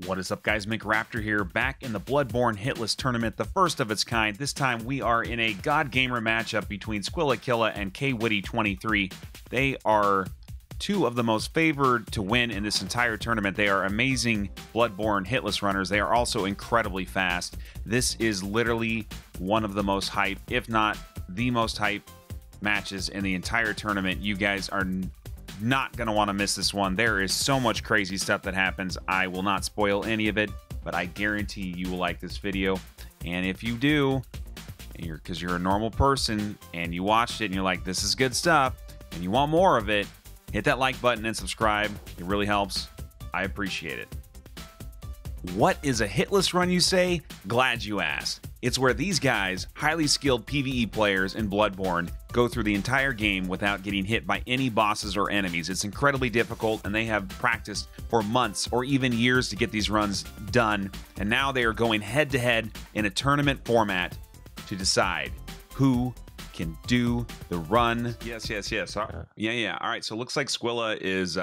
What is up, guys? McRaptor here, back in the Bloodborne Hitless Tournament, the first of its kind. This time we are in a God Gamer matchup between Squillakilla and Kwitty23. They are two of the most favored to win in this entire tournament. They are amazing Bloodborne Hitless runners. They are also incredibly fast. This is literally one of the most hype, if not the most hype matches in the entire tournament. You guys are not going to want to miss this one. There is so much crazy stuff that happens. I will not spoil any of it, but I guarantee you will like this video. And if you do, because you're a normal person and you watched it and you're like, this is good stuff, and you want more of it, hit that like button and subscribe. It really helps. I appreciate it. What is a hitless run, you say? Glad you asked. It's where these guys, highly skilled PvE players in Bloodborne, go through the entire game without getting hit by any bosses or enemies. It's incredibly difficult, and they have practiced for months or even years to get these runs done, and now they are going head-to-head in a tournament format to decide who can do the run. Yes. Yeah. All right, so it looks like Squilla is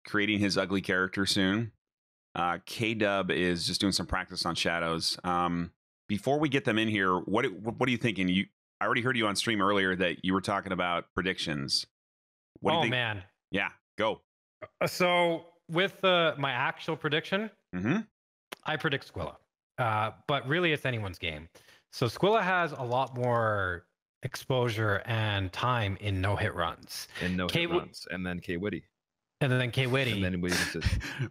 creating his ugly character soon. K-Dub is just doing some practice on shadows. Before we get them in here, what are you thinking? I already heard you on stream earlier that you were talking about predictions. What do you think? Man. Yeah, go. So with my actual prediction, I predict Squilla. But really it's anyone's game. So Squilla has a lot more exposure and time in no-hit runs. And then Kwitty. And then Kwitty. And then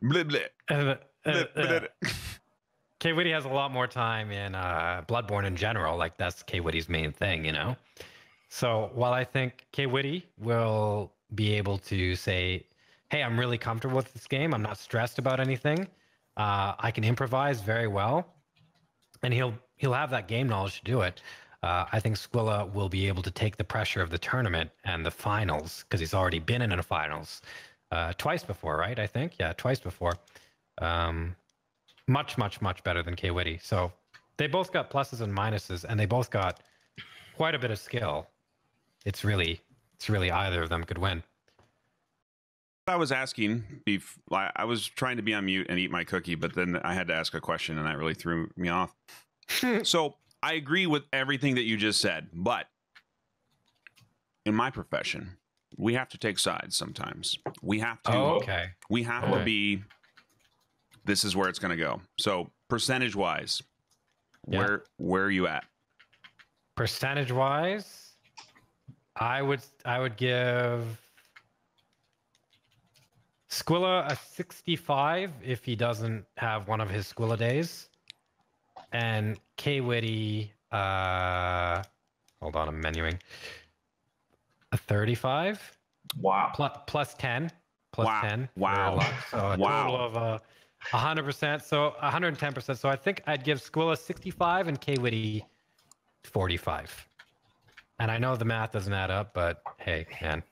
Bleh, bleh. Kwitty has a lot more time in Bloodborne in general. Like, that's Kwitty's main thing, you know? So while I think Kwitty will be able to say, hey, I'm really comfortable with this game, I'm not stressed about anything, I can improvise very well, and he'll have that game knowledge to do it. I think Squilla will be able to take the pressure of the tournament and the finals, because he's already been in the finals twice before, right? I think, yeah, twice before. Much better than Kwitty. So they both got pluses and minuses, and they both got quite a bit of skill. It's really either of them could win. I was asking, I was trying to be on mute and eat my cookie, but then I had to ask a question, and that really threw me off. So I agree with everything that you just said, but in my profession, we have to take sides sometimes. We have to. We have to be. This is where it's going to go. So percentage-wise, where are you at? Percentage-wise, I would give Squilla a 65 if he doesn't have one of his Squilla days, and Kwitty, hold on, I'm menuing, a 35. Wow. Plus 10. Wow. 10. Wow. So a total of 100%. So 110%. So I think I'd give Squilla 65 and Kwitty 45. And I know the math doesn't add up, but hey, man.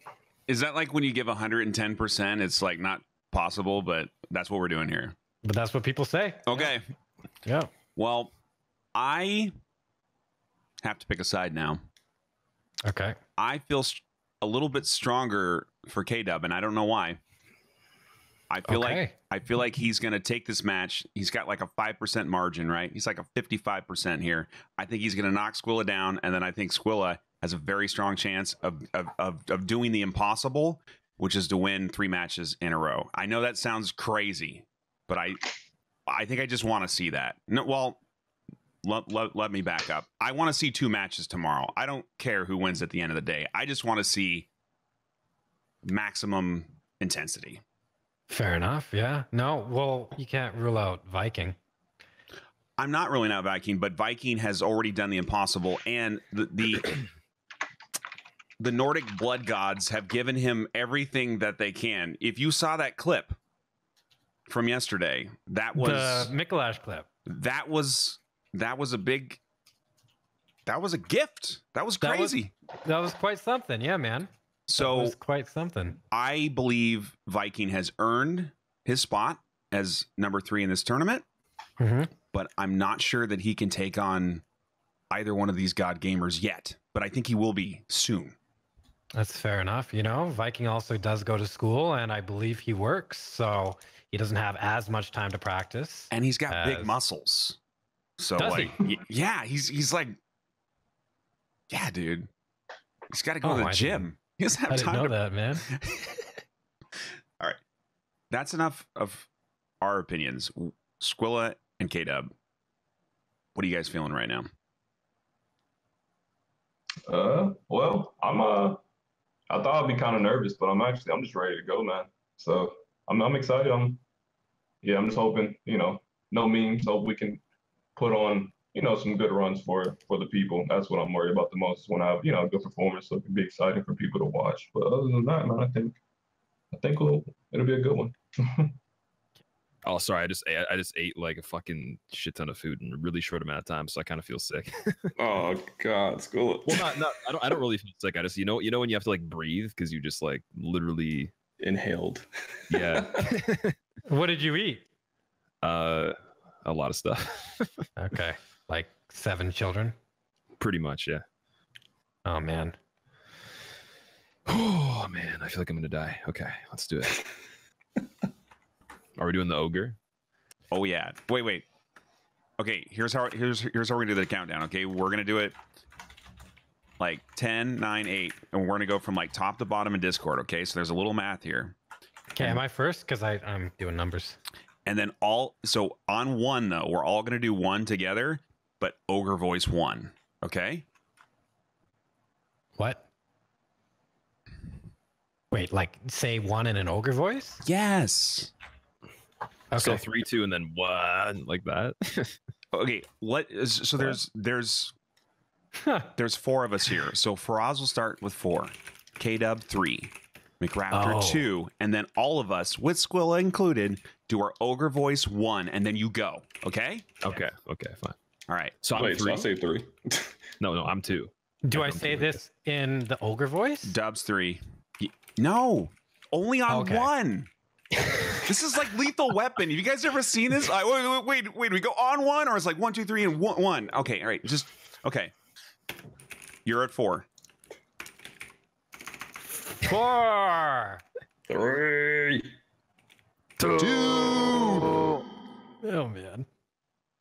Is that like when you give 110%, it's like not possible, but that's what we're doing here. But that's what people say. Okay. Yeah. Well, I have to pick a side now. Okay. I feel a little bit stronger for K-Dub, and I don't know why. I feel like he's going to take this match. He's got like a 5% margin, right? He's like a 55% here. I think he's going to knock Squilla down, and then I think Squilla has a very strong chance of doing the impossible, which is to win 3 matches in a row. I know that sounds crazy, but I think I just want to see that. No, well, let me back up. I want to see 2 matches tomorrow. I don't care who wins at the end of the day. I just want to see maximum intensity. Fair enough. Yeah. No, well, you can't rule out Viking. I'm not ruling out Viking, but Viking has already done the impossible, and the Nordic blood gods have given him everything that they can. If you saw that clip from yesterday, that was the Mikolash clip. That was a big. That was a gift. That was crazy. That was quite something. Yeah, man. So that was quite something. I believe Viking has earned his spot as number 3 in this tournament, but I'm not sure that he can take on either one of these god gamers yet. But I think he will be soon. That's fair enough. You know, Viking also does go to school, and I believe he works, so he doesn't have as much time to practice. And he's got big muscles. So does like, yeah, he's like, yeah, dude. He's got to go to the gym. He doesn't have I time didn't know that, man. All right. That's enough of our opinions. Squilla and K-Dub, what are you guys feeling right now? Well, I thought I'd be kind of nervous, but I'm just ready to go, man. So I'm excited. I'm just hoping, no memes. Hope we can put on, some good runs for the people. That's what I'm worried about the most. When I have, a good performance, so it can be exciting for people to watch. But other than that, man, I think it'll be a good one. Oh, sorry. I just ate like a fucking shit ton of food in a really short amount of time, so I kind of feel sick. Oh God, school. Well, not. I don't really feel sick. I just, when you have to like breathe because you just like literally inhaled. Yeah. What did you eat? A lot of stuff. Okay, like 7 children. Pretty much, yeah. Oh man. Oh man, I feel like I'm gonna die. Okay, let's do it. Are we doing the ogre? Oh yeah. Wait. Okay, here's how we're gonna do the countdown. Okay, we're gonna do it like 10, 9, 8, and we're gonna go from like top to bottom in Discord. Okay, so there's a little math here. Okay, am I first? Because I'm doing numbers. And then so on 1 though, we're all gonna do 1 together, but ogre voice 1. Okay. What? Wait, like say 1 in an ogre voice? Yes. Okay. So 3, 2, and then 1 like that. Okay. So there's 4 of us here. So Faraz will start with 4, K-Dub 3, McRaptor 2, and then all of us, with Squilla included, do our ogre voice 1, and then you go. Okay. Okay, fine. All right. So Wait, I'm 3. so I say 3. No, I'm 2. Do I say this in the ogre voice? Dub's 3. No, only on 1. This is like Lethal Weapon. Have you guys ever seen this? Wait. We go on 1, or it's like 1, 2, 3, and 1. Okay, all right. Okay. You're at 4. 4. 3. 2. Oh man.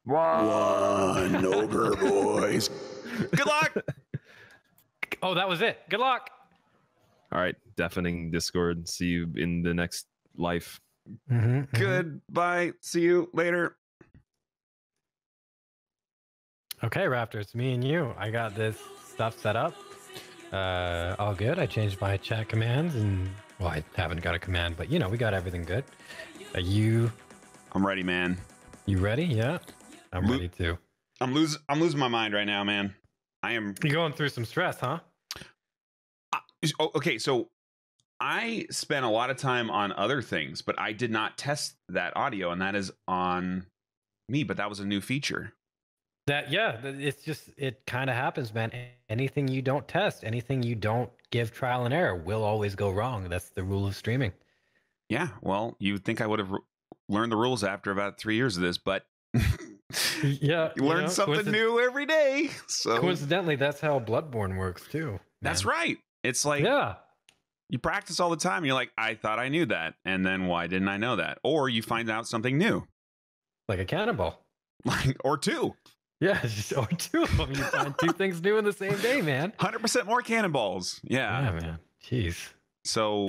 1. Ogre boys. Good luck. Oh, that was it. Good luck. All right, deafening Discord. See you in the next life. Goodbye. See you later. Okay, Raptor, it's me and you. I got this stuff set up. All good. I changed my chat commands, and well, I haven't got a command, but we got everything good. I'm ready, man. You ready? Yeah, I'm ready too. I'm losing my mind right now, man. I am. You're going through some stress, huh? Okay, so I spent a lot of time on other things, but I did not test that audio, and that is on me. But that was a new feature. It's just, it kind of happens, man. Anything you don't test, anything you don't give trial and error will always go wrong. That's the rule of streaming. Yeah, well, you'd think I would have learned the rules after about 3 years of this, but yeah, you learn something new every day. So coincidentally, that's how Bloodborne works too. Man. That's right. It's like, you practice all the time. You're like, I thought I knew that, and then why didn't I know that? Or you find out something new, like a cannonball, or 2. Yeah, or 2 of them. You find 2 things new in the same day, man. 100% more cannonballs. Yeah, man. Jeez. So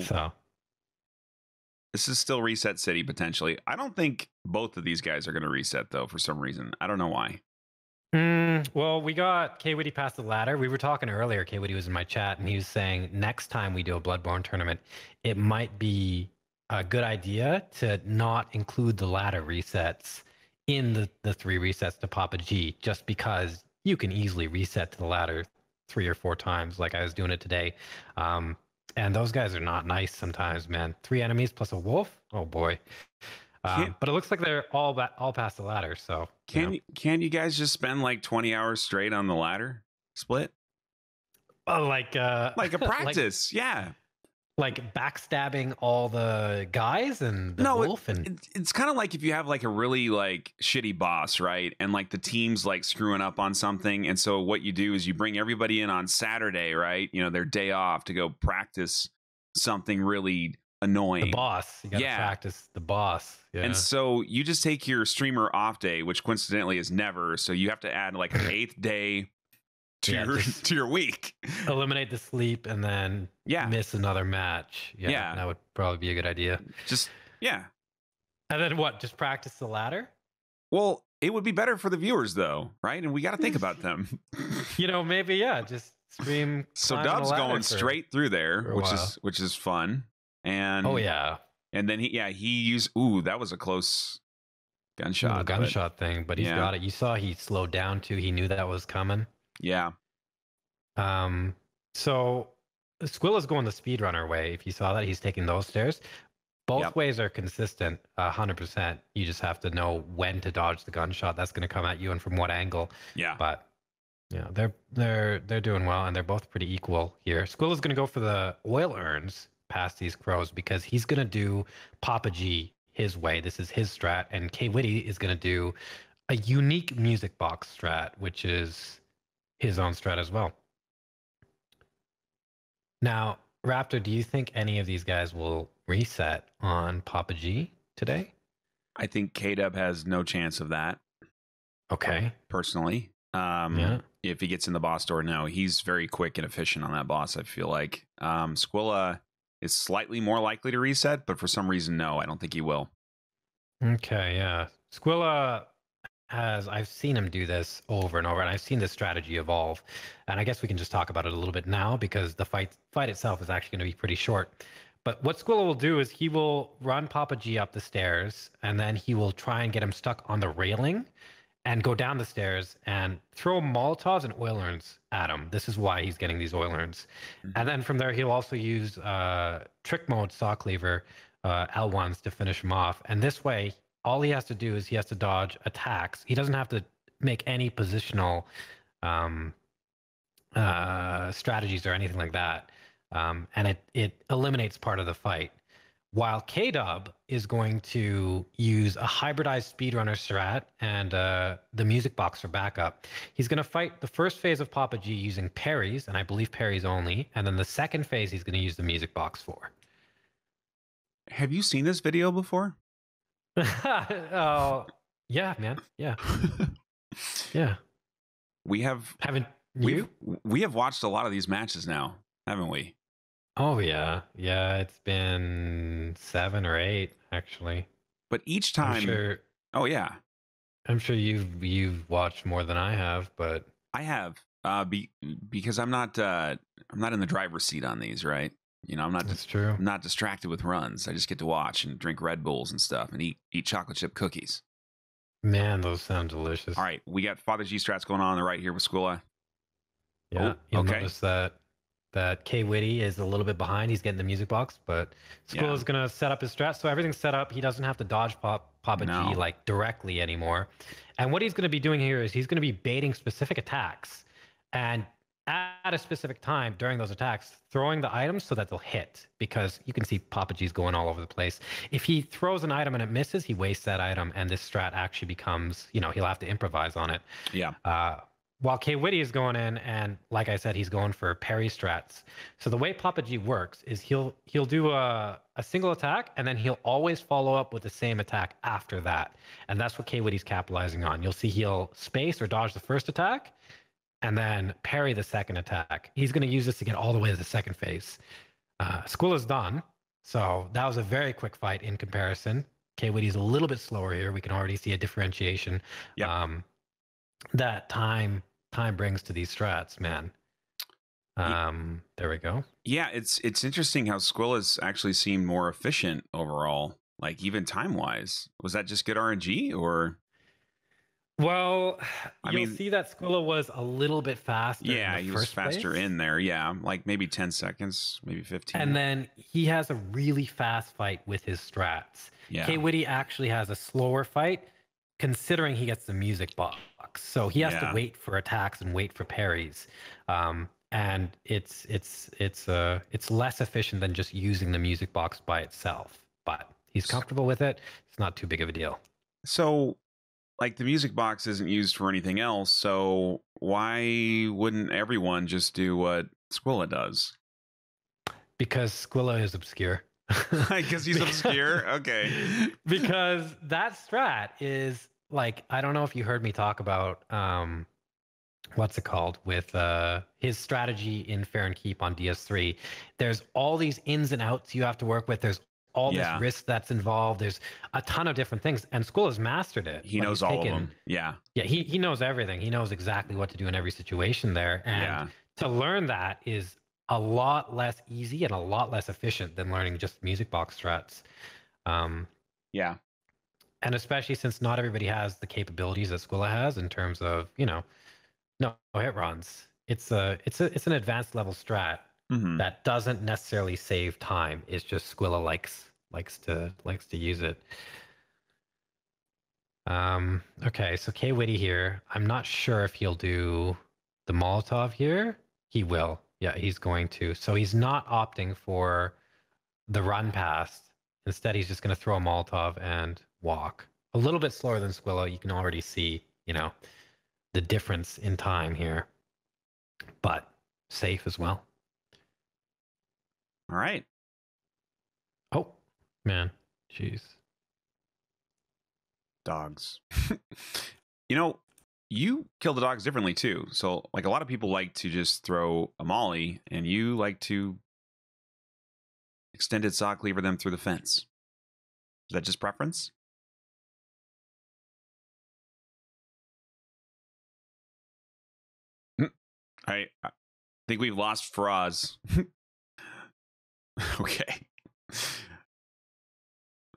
this is still Reset City potentially. I don't think both of these guys are going to reset though for some reason. I don't know why. Well, we got Kwitty past the ladder. We were talking earlier. Kwitty was in my chat, and he was saying next time we do a Bloodborne tournament, it might be a good idea to not include the ladder resets in the 3 resets to Papa G, just because you can easily reset to the ladder 3 or 4 times, like I was doing it today. And those guys are not nice sometimes, man. 3 enemies plus a wolf. Oh boy. But it looks like they're all past the ladder. So can you guys just spend like 20 hours straight on the ladder split? Oh, like a practice, yeah. like backstabbing all the guys and the wolf? And it's kind of like if you have like a really like shitty boss, right? And like the team's like screwing up on something. And so what you do is you bring everybody in on Saturday, right? You know, their day off to go practice something really annoying. The boss. You got to practice the boss. Yeah. And so you just take your streamer off day, which coincidentally is never. So you have to add like an 8th day to your week. Eliminate the sleep and then miss another match. Yeah, that would probably be a good idea. And then what? Just practice the ladder? Well, it would be better for the viewers though, right? And we got to think about them. Maybe just stream. So Dub's going straight through there, which is fun. And and then he used that was a close gunshot. Thing, but he's got it. You saw he slowed down too. He knew that was coming. Yeah. So Squilla's going the speedrunner way. If you saw that, he's taking those stairs. Both ways are consistent, 100%. You just have to know when to dodge the gunshot. That's going to come at you and from what angle. Yeah. But they're doing well, and they're both pretty equal here. Squilla's going to go for the oil urns past these crows because he's going to do Papa G his way. This is his strat, and Kwitty is going to do a unique music box strat, which is his own strat as well. Now, Raptor, do you think any of these guys will reset on Papa G today? I think K-Dub has no chance of that. Okay. Personally. If he gets in the boss door, no. He's very quick and efficient on that boss, I feel like. Squilla is slightly more likely to reset, but for some reason, no, I don't think he will. Okay, yeah. Squilla I've seen him do this over and over, and I've seen this strategy evolve. And I guess we can just talk about it a little bit now because the fight itself is actually going to be pretty short. But what Squilla will do is he will run Papa G up the stairs, and then he will try and get him stuck on the railing and go down the stairs and throw Molotovs and oil urns at him. This is why he's getting these oil urns. Mm-hmm. And then from there, he'll also use trick mode saw cleaver L1s to finish him off. And this way, all he has to do is he has to dodge attacks. He doesn't have to make any positional strategies or anything like that. And it eliminates part of the fight. While K-Dub is going to use a hybridized speedrunner strat and the music box for backup. He's going to fight the first phase of Papa G using parries, and I believe parries only. And then the second phase he's going to use the music box for. Have you seen this video before? Yeah, man. Yeah. Yeah. Haven't you? We have watched a lot of these matches now, haven't we? Oh yeah. Yeah, it's been 7 or 8 actually. But each time Oh yeah. I'm sure you've watched more than I have, but I have because I'm not in the driver's seat on these, right? You know, That's true. I'm not distracted with runs. I just get to watch and drink Red Bulls and stuff and eat chocolate chip cookies. Man, those sound delicious. All right, we got Father G strats going on the right here with Squilla. Yeah, you'll notice that Kwitty is a little bit behind. He's getting the music box, but Squilla's going to set up his strat. So everything's set up. He doesn't have to dodge Papa G like directly anymore. And what he's going to be doing here is he's going to be baiting specific attacks. And at a specific time during those attacks, throwing the items so that they'll hit, because you can see Papa G's going all over the place. If he throws an item and it misses, he wastes that item, and this strat actually becomes, he'll have to improvise on it. Yeah. While Kwitty is going in, and like I said, he's going for parry strats. So the way Papa G works is he'll do a single attack, and then he'll always follow up with the same attack after that. And that's what Kwitty's capitalizing on. You'll see he'll space or dodge the first attack, and then parry the second attack. He's going to use this to get all the way to the second phase. Squilla's done. So that was a very quick fight in comparison. Kwitty's a little bit slower here. We can already see a differentiation that time brings to these strats, man. There we go. Yeah, it's interesting how Squilla's actually seemed more efficient overall, like even time-wise. Was that just good RNG or... Well, you'll see that Squilla was a little bit faster. Yeah, he was faster in there. Yeah, like maybe 10 seconds, maybe 15. And then he has a really fast fight with his strats. Yeah. Kwitty actually has a slower fight, considering he gets the music box. So he has to wait for attacks and wait for parries. And and it's less efficient than just using the music box by itself. But he's comfortable with it. It's not too big of a deal. So, like, the music box isn't used for anything else, so why wouldn't everyone just do what Squilla does? Because Squilla is obscure. Because he's obscure? Okay. Because that strat is, like, I don't know if you heard me talk about what's it called with his strategy in Fair and Keep on DS3. There's all these ins and outs you have to work with. There's all this risk that's involved. There's a ton of different things, and Squilla's mastered it. He knows all of them. Yeah. Yeah, he knows everything. He knows exactly what to do in every situation there. And to learn that is a lot less easy and a lot less efficient than learning just music box strats. Yeah. And especially since not everybody has the capabilities that Squilla has in terms of, no hit runs. It's an advanced level strat that doesn't necessarily save time. It's just Squilla likes to use it. Okay, so Kwitty here. I'm not sure if he'll do the Molotov here. He will. Yeah, he's going to. So he's not opting for the run past. Instead, he's just going to throw a Molotov and walk. A little bit slower than Squilla. You can already see, the difference in time here. But safe as well. All right. Oh, man. Jeez. Dogs. You kill the dogs differently too. So, like, a lot of people like to just throw a molly, and you like to extended sock lever them through the fence. Is that just preference? I think we've lost Faraz. Okay.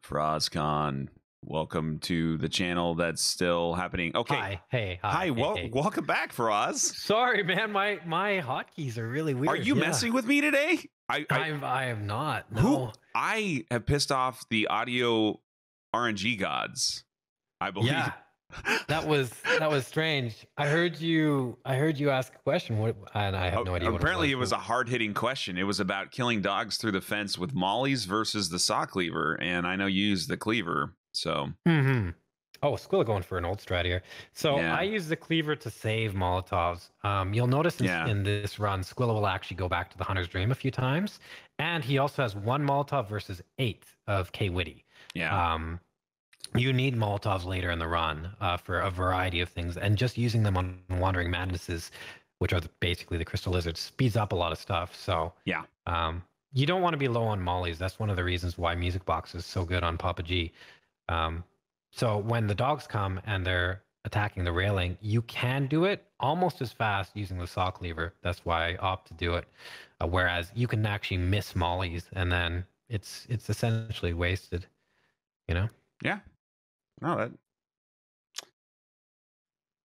Faraazkhan, welcome to the channel that's still happening. Okay. Hi. Hey. Hi. Hey. Welcome back, Faraz. Sorry, man. My hotkeys are really weird. Are you messing with me today? I am not. No. I have pissed off the audio RNG gods, I believe. Yeah. That was strange. I heard you ask a question, and I have no idea. Apparently, it was a hard-hitting question. It was about killing dogs through the fence with mollies versus the sock cleaver, and I know you use the cleaver, so. Oh, Squilla going for an old strat here. So I use the cleaver to save Molotovs. You'll notice in this run, Squilla will actually go back to the Hunter's Dream a few times, and he also has 1 Molotov versus 8 of Kwitty. Yeah. You need Molotovs later in the run for a variety of things, and just using them on Wandering Madnesses, which are basically the Crystal Lizards, speeds up a lot of stuff. So yeah, you don't want to be low on mollies. That's one of the reasons why Music Box is so good on Papa G. So when the dogs come and they're attacking the railing, you can do it almost as fast using the sock lever. That's why I opt to do it. Whereas you can actually miss mollies, and then it's essentially wasted. Yeah. No,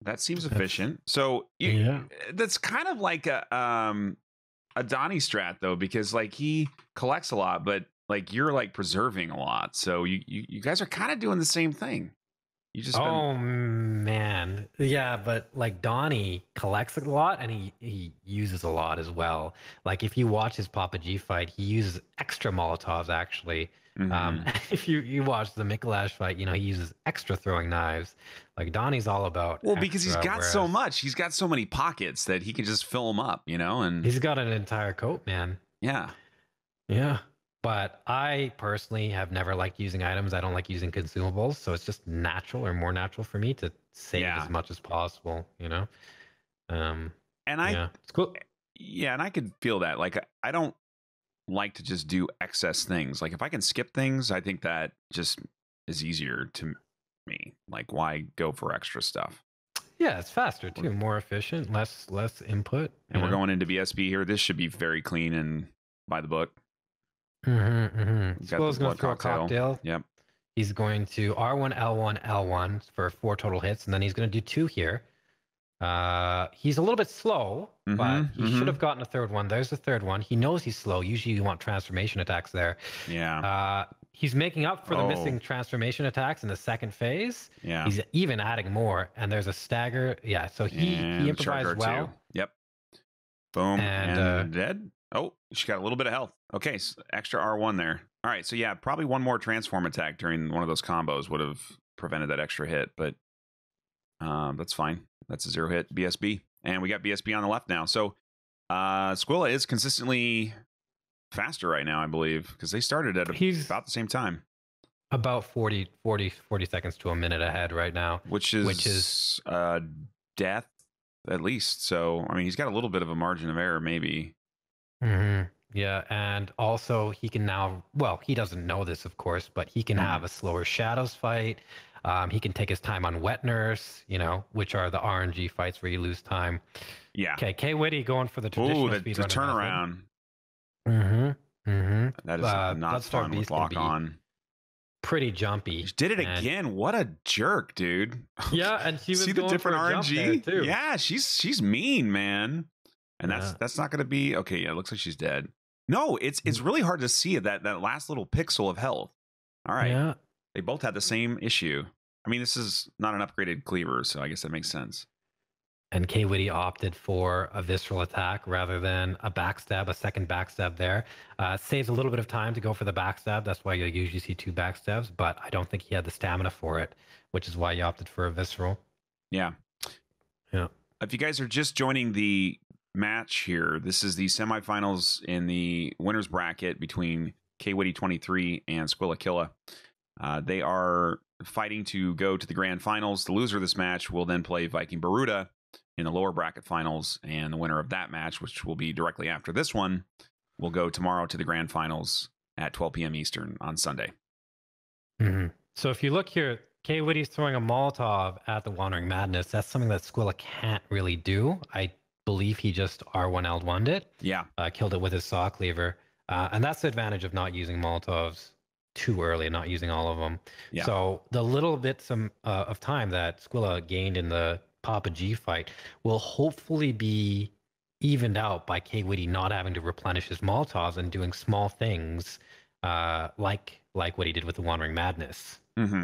that seems efficient. So that's kind of like a Donnie strat though, because like he collects a lot, but like you're like preserving a lot. So you guys are kind of doing the same thing. You just man, yeah, but like Donnie collects a lot and he uses a lot as well. Like if you watch his Papa G fight, he uses extra Molotovs actually. If you watch the Mikolash fight, he uses extra throwing knives. Like Donnie's all about because he's got so much. He's got so many pockets that he can just fill them up, and he's got an entire coat, man. Yeah. But I personally have never liked using items. I don't like using consumables, so it's just natural or more natural for me to save as much as possible, and it's cool. Yeah, and I could feel that. Like I don't like to just do excess things. Like if I can skip things, I think that just is easier to me. Like why go for extra stuff? Yeah, it's faster too, more efficient, less input. And we're going into BSB here. This should be very clean and by the book. Squilla's going to throw a cocktail. Yep. He's going to R1, L1, L1 for 4 total hits, and then he's going to do 2 here. He's a little bit slow, but he should have gotten a third one. There's the third one. He knows he's slow. Usually you want transformation attacks there. Yeah. He's making up for the missing transformation attacks in the second phase. Yeah. He's even adding more, and there's a stagger. Yeah, so he improvised well. Yep. Boom. And, dead. Oh, she got a little bit of health. Okay, so extra R1 there. All right, so yeah, probably one more transform attack during one of those combos would have prevented that extra hit, but that's fine. That's a 0 hit BSB. And we got BSB on the left now. So Squilla is consistently faster right now, I believe, because they started at about the same time. About 40 seconds to a minute ahead right now. Which is death, at least. So, I mean, he's got a little bit of a margin of error, maybe. Mm-hmm. Yeah, and also he can now, well, he doesn't know this, of course, but he can have a slower Shadows fight. He can take his time on Wet Nurse, you know, which are the RNG fights where you lose time. Yeah. Okay, Kwitty going for the traditional the turnaround. That is not fun with lock on. Pretty jumpy. She did it again. What a jerk, dude. Yeah, and she was see going the different for a RNG jump there too. Yeah, she's mean, man. And that's not going to be okay. Yeah, it looks like she's dead. No, it's really hard to see that last little pixel of health. All right. Yeah. They both had the same issue. I mean, this is not an upgraded cleaver, so I guess that makes sense. And Kwitty opted for a visceral attack rather than a backstab, a second backstab there. Saves a little bit of time to go for the backstab. That's why you usually see 2 backstabs, but I don't think he had the stamina for it, which is why he opted for a visceral. Yeah. Yeah. If you guys are just joining the match here, this is the semifinals in the winners bracket between Kwitty23 and Squillakilla. They are fighting to go to the grand finals. The loser of this match will then play Viking Baruda in the lower bracket finals, and the winner of that match, which will be directly after this one, will go tomorrow to the grand finals at 12 p.m. Eastern on Sunday. Mm-hmm. So if you look here, Kwitty's throwing a Molotov at the Wandering Madness. That's something that Squilla can't really do. I believe he just R1L'd it. Yeah. Killed it with his saw cleaver. And that's the advantage of not using Molotovs too early, not using all of them. Yeah. So the little bits of time that Squilla gained in the Papa G fight will hopefully be evened out by Kwitty not having to replenish his Molotovs and doing small things like what he did with the Wandering Madness. Yeah.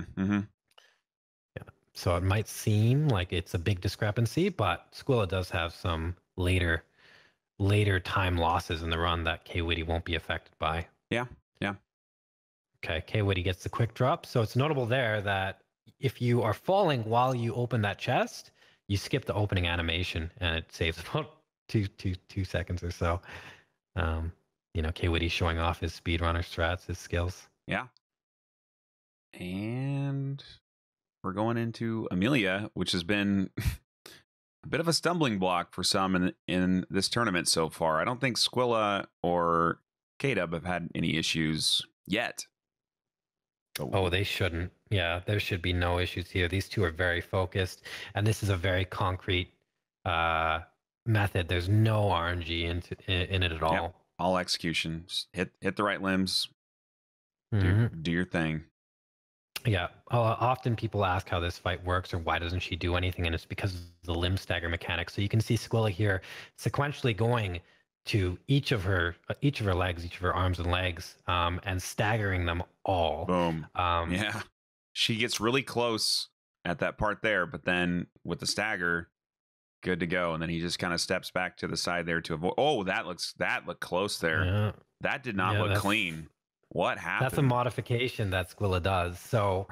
So it might seem like it's a big discrepancy, but Squilla does have some later time losses in the run that Kwitty won't be affected by. Yeah. Okay, Kwitty gets the quick drop. So it's notable there that if you are falling while you open that chest, you skip the opening animation and it saves about two seconds or so. Kwitty showing off his speedrunner strats, his skills. Yeah. And we're going into Amelia, which has been a bit of a stumbling block for some in this tournament so far. I don't think Squilla or K-Dub have had any issues yet. Oh, they shouldn't. Yeah, there should be no issues here. These two are very focused, and this is a very concrete method. There's no RNG in it at all. Yep. All execution. Just hit the right limbs. Do your thing. Yeah. Often people ask how this fight works or why doesn't she do anything, and it's because of the limb stagger mechanic. So you can see Squilla here sequentially going to each of her legs, each of her arms and legs, and staggering them all. Boom. Yeah. She gets really close at that part there, but then with the stagger, good to go. And then he just kind of steps back to the side there to avoid. Oh, that looked close there. Yeah. That did not look clean. What happened? That's a modification that Squilla does. So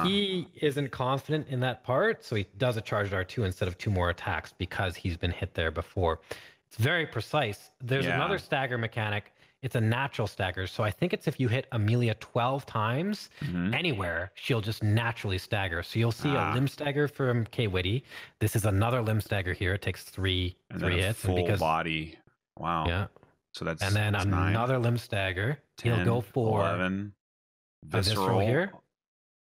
he isn't confident in that part, so he does a charged R2 instead of 2 more attacks because he's been hit there before. It's very precise. There's another stagger mechanic. It's a natural stagger. So I think it's if you hit Amelia 12 times anywhere, she'll just naturally stagger. So you'll see a limb stagger from Kwitty. This is another limb stagger here. It takes three hits. Full body. Wow. Yeah. So that's and then another 9, limb stagger. 10, he'll go for 11. Visceral here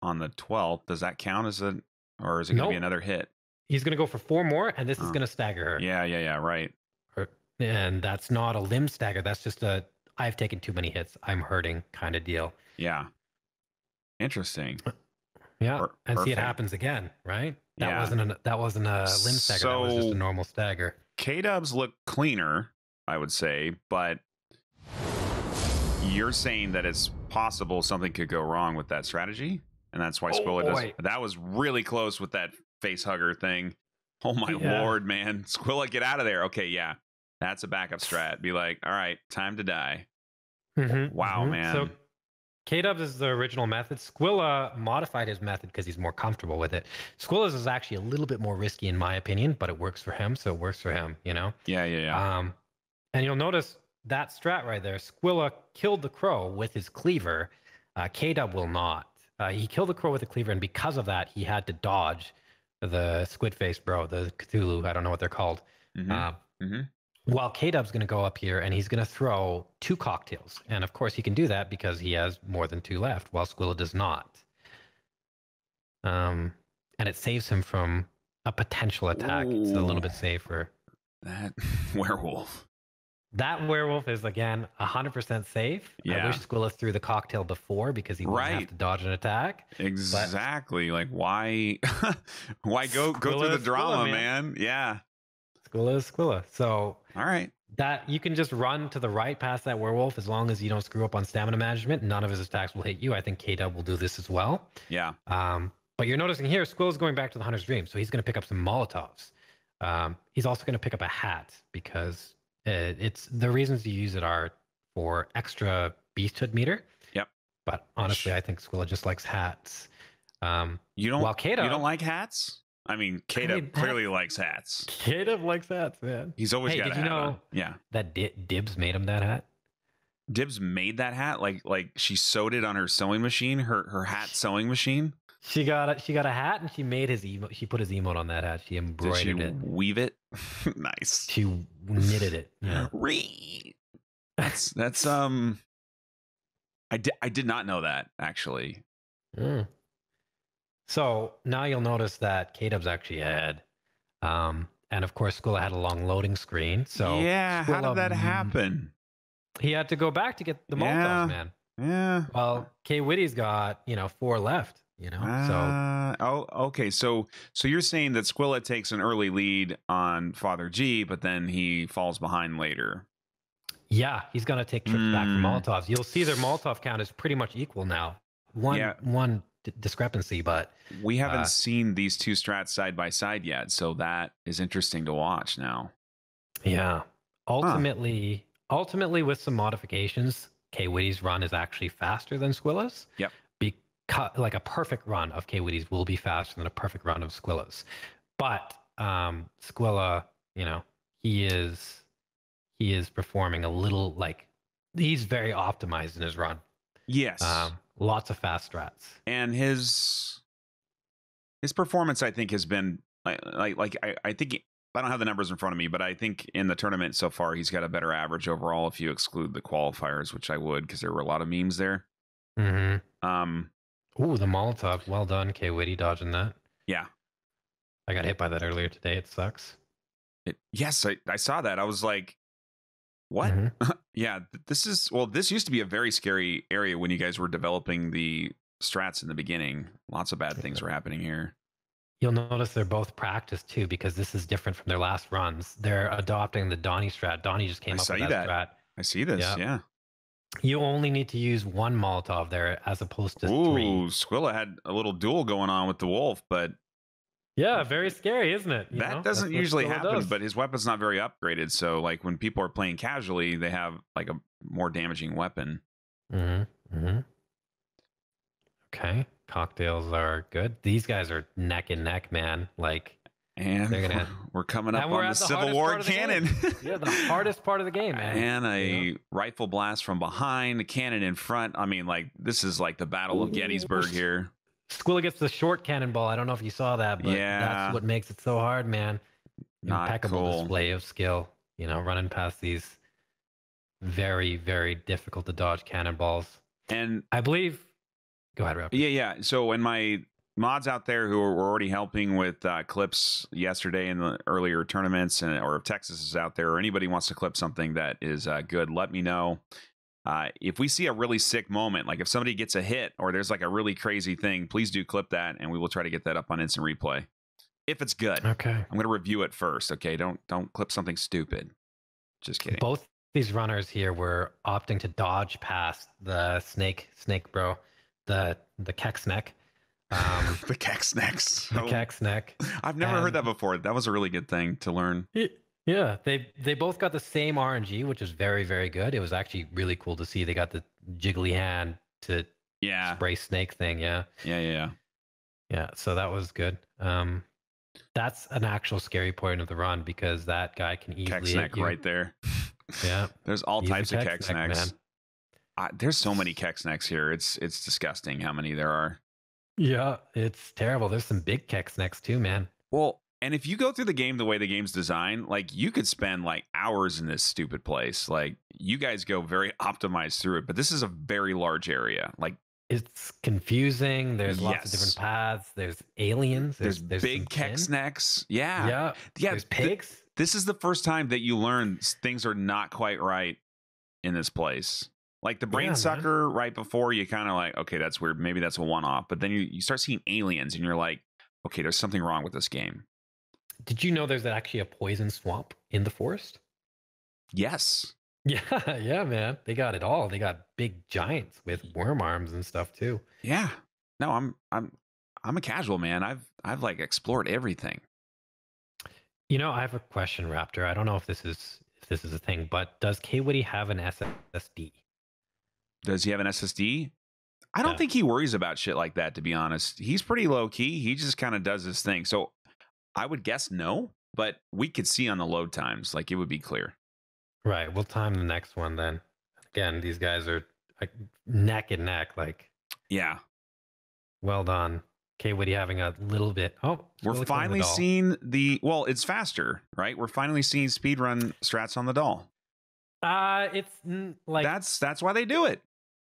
on the 12th. Does that count as or is it going to be another hit? He's going to go for 4 more, and this is going to stagger her. Yeah. Right. And that's not a limb stagger. That's just a I've taken too many hits, I'm hurting kind of deal. Yeah. Interesting. Yeah. And see, it happens again, right? That wasn't a limb stagger. That was just a normal stagger. K-dubs look cleaner, I would say, but you're saying that it's possible something could go wrong with that strategy, and that's why Squilla does. That was really close with that face hugger thing. Oh my lord, man. Squilla, get out of there. Okay, yeah. That's a backup strat. Be like, all right, time to die. Mm-hmm, Wow, man. So K-Dubs is the original method. Squilla modified his method because he's more comfortable with it. Squilla's is actually a little bit more risky in my opinion, but it works for him, so it works for him, you know? Yeah. And you'll notice that strat right there, Squilla killed the crow with his cleaver. K-Dub will not. He killed the crow with a cleaver, and because of that, he had to dodge the squid face bro, the Cthulhu, I don't know what they're called. While K-Dub's going to go up here and he's going to throw 2 cocktails. And of course he can do that because he has more than 2 left, while Squilla does not. And it saves him from a potential attack. It's a little bit safer. That werewolf. That werewolf is, again, 100% safe. Yeah. I wish Squilla threw the cocktail before because he wouldn't have to dodge an attack. Exactly. Like, why go through the drama, man? Yeah. Squilla is Squilla. So all right, that you can just run to the right past that werewolf as long as you don't screw up on stamina management. None of his attacks will hit you. I think K-Dub will do this as well. Yeah. But you're noticing here, Squilla's going back to the Hunter's Dream, so he's going to pick up some Molotovs. He's also going to pick up a hat because it's the reasons you use it are for extra beasthood meter. Yep. But honestly, I think Squilla just likes hats. You don't like hats? I mean, K-Dub clearly likes hats. K-Dub likes hats, man. He's always got a hat. Did you know that Dibs made him that hat? Dibs made that hat? Like she sewed it on her sewing machine, her hat sewing machine? She got a hat and she made his emote. She put his emote on that hat. She embroidered it. Weave it? Nice. She knitted it. Yeah. That's I did not know that, actually. So now you'll notice that K-Dub's actually ahead. And of course, Squilla had a long loading screen. So yeah, how did that happen? He had to go back to get the Molotovs, man. Yeah. Well, Kwitty's got 4 left. Okay. So you're saying that Squilla takes an early lead on Father G, but then he falls behind later. Yeah, he's gonna take trips back from Molotovs. You'll see their Molotov count is pretty much equal now. One discrepancy, but we haven't seen these 2 strats side by side yet, so that is interesting to watch now. Yeah. Ultimately, with some modifications, Kwitty's run is actually faster than Squilla's. Yep. Like a perfect run of Kwitty's will be faster than a perfect run of Squilla's. But Squilla, he is performing a little like he's very optimized in his run. Yes. Lots of fast strats. And his performance, I think, has been I think I don't have the numbers in front of me, but I think in the tournament so far he's got a better average overall if you exclude the qualifiers, which I would because there were a lot of memes there. Ooh, the Molotov. Well done, Kwitty, dodging that. Yeah. I got hit by that earlier today. It sucks. Yes, I saw that. I was like, what? Yeah, this used to be a very scary area when you guys were developing the strats in the beginning. Lots of bad things were happening here. You'll notice they're both practiced too, because this is different from their last runs. They're adopting the Donnie strat. Donnie just came up with that strat. I see this, yeah. You only need to use 1 Molotov there as opposed to 3. Ooh, Squilla had a little duel going on with the wolf, but yeah, very scary, isn't it? That doesn't usually happen, but his weapon's not very upgraded. So, like, when people are playing casually, they have like a more damaging weapon. Okay, cocktails are good. These guys are neck and neck, man. Like, and we're coming up on the Civil War cannon. Yeah, the hardest part of the game, man. And a rifle blast from behind, a cannon in front. I mean, like, this is like the Battle of Gettysburg here. Squilla gets the short cannonball. I don't know if you saw that, but that's what makes it so hard, man. Impeccable display of skill, running past these very, very difficult to dodge cannonballs. And I believe, go ahead, Raptor. Yeah. So, in my mods out there who were already helping with clips yesterday in the earlier tournaments, or if Texas is out there, or anybody wants to clip something that is good, let me know. If we see a really sick moment, like if somebody gets a hit or there's like a really crazy thing, please do clip that, and we will try to get that up on instant replay. If it's good, okay. I'm going to review it first. Okay, don't clip something stupid. Just kidding. Both these runners here were opting to dodge past the snake bro, the Keksnek. The Keksneks. The Keksnek. I've never heard that before. That was a really good thing to learn. Yeah, they both got the same RNG, which is very, very good. It was actually really cool to see. They got the jiggly hand to Yeah. spray snake thing. Yeah. Yeah. Yeah. So that was good. That's an actual scary point of the run because that guy can easily Keck hit snack you. right there. Yeah. There's all He's a types of Keck Keck snack, snacks. man. There's so many Keck snacks here. It's disgusting how many there are. Yeah, it's terrible. There's some big Keck snacks too, man. Well, and if you go through the game the way the game's designed, like you could spend like hours in this stupid place. Like you guys go very optimized through it, but this is a very large area. Like it's confusing. There's lots of Yes. different paths. There's aliens. there's some big Keck kin. snacks. Yeah. Yeah. There's pigs. This is the first time that you learn things are not quite right in this place. Like the brain Yeah, sucker right before you kind of like, okay, that's weird. Maybe that's a one-off. But then you start seeing aliens and you're like, okay, there's something wrong with this game. Did you know there's actually a poison swamp in the forest? Yes. Yeah, yeah, man. They got it all. They got big giants with worm arms and stuff too. Yeah. No, I'm a casual man. I've like explored everything. You know, I have a question, Raptor. I don't know if this is a thing, but does Kwitty have an SSD? Does he have an SSD? I don't think he worries about shit like that, to be honest. He's pretty low key. He just kind of does his thing. So I would guess no, but we could see on the load times. Like it would be clear. Right. We'll time the next one then. Again, these guys are like neck and neck. Like, Yeah. well done. Kwitty having a little bit. Oh, We're finally seeing well, it's faster, right? We're finally seeing speedrun strats on the doll. It's like That's why they do it.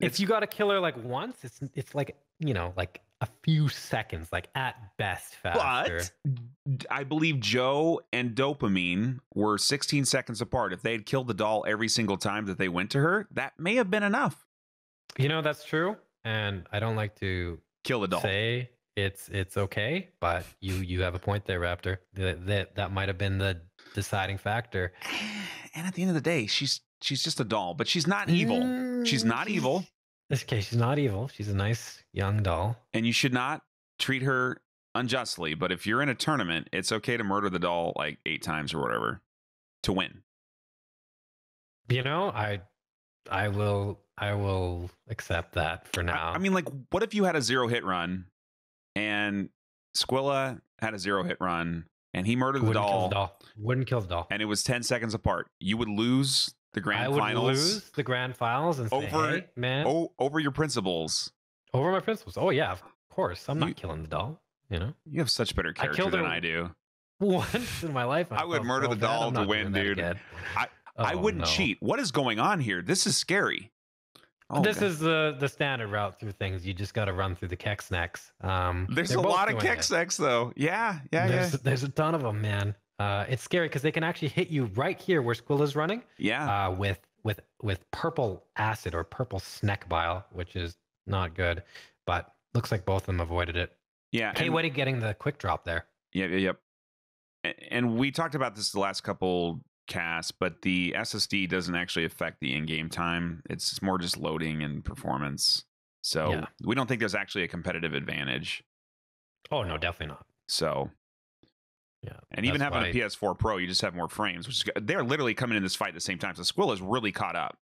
if you got a killer like once, it's like, you know, like a few seconds, like at best faster. But I believe Joe and Dopamine were 16 seconds apart. If they had killed the doll every single time that they went to her, that may have been enough. You know, that's true. And I don't like to Kill the doll. say it's okay, but you have a point there, Raptor. That might have been the deciding factor. And at the end of the day, she's just a doll, but she's not evil. She's not evil. Okay, she's not evil. She's a nice young doll. And you should not treat her unjustly. But if you're in a tournament, it's okay to murder the doll like 8 times or whatever to win. You know, I will accept that for now. I mean, like, what if you had a 0-hit run and Squilla had a 0-hit run and he murdered the doll? Wouldn't kill the doll. And it was 10 seconds apart. You would lose the grand finals. I would lose the grand finals and say, hey, man. Over your principles. Over my principles. Oh, yeah, of course. I'm not killing the doll, you know? You have such better character than I do. Once in my life. I would murder the doll to win, dude. I wouldn't cheat. What is going on here? This is scary. Oh, this is the standard route through things. You just got to run through the Keck snacks. There's a lot of Keck snacks, though. Yeah. There's a ton of them, man. It's scary because they can actually hit you right here where Squilla's running. Yeah. With purple acid or purple snack bile, which is not good, but looks like both of them avoided it. Yeah. Kwitty getting the quick drop there. Yep. And we talked about this the last couple casts, but the SSD doesn't actually affect the in-game time. It's more just loading and performance. So we don't think there's actually a competitive advantage. Oh no, definitely not. So. Yeah, and even having a PS4 Pro, you just have more frames, which is, they're literally coming in this fight at the same time. So Squill is really caught up.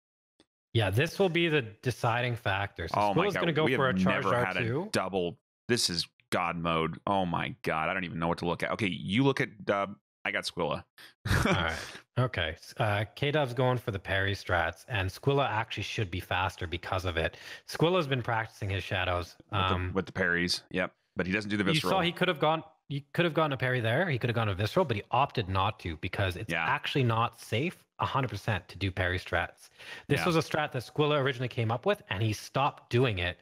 Yeah, this will be the deciding factor. So Squill is going to go for a charged R2. Double. This is God mode. Oh my God, I don't even know what to look at. Okay, you look at Dub. I got Squilla. All right. Okay. K-Dub's going for the parry strats, and Squilla actually should be faster because of it. Squilla's been practicing his shadows with the parries. Yep, but he doesn't do the visceral. You saw he could have gone. You could have gone a parry there. He could have gone a visceral, but he opted not to because it's actually not safe 100% to do parry strats. This was a strat that Squilla originally came up with, and he stopped doing it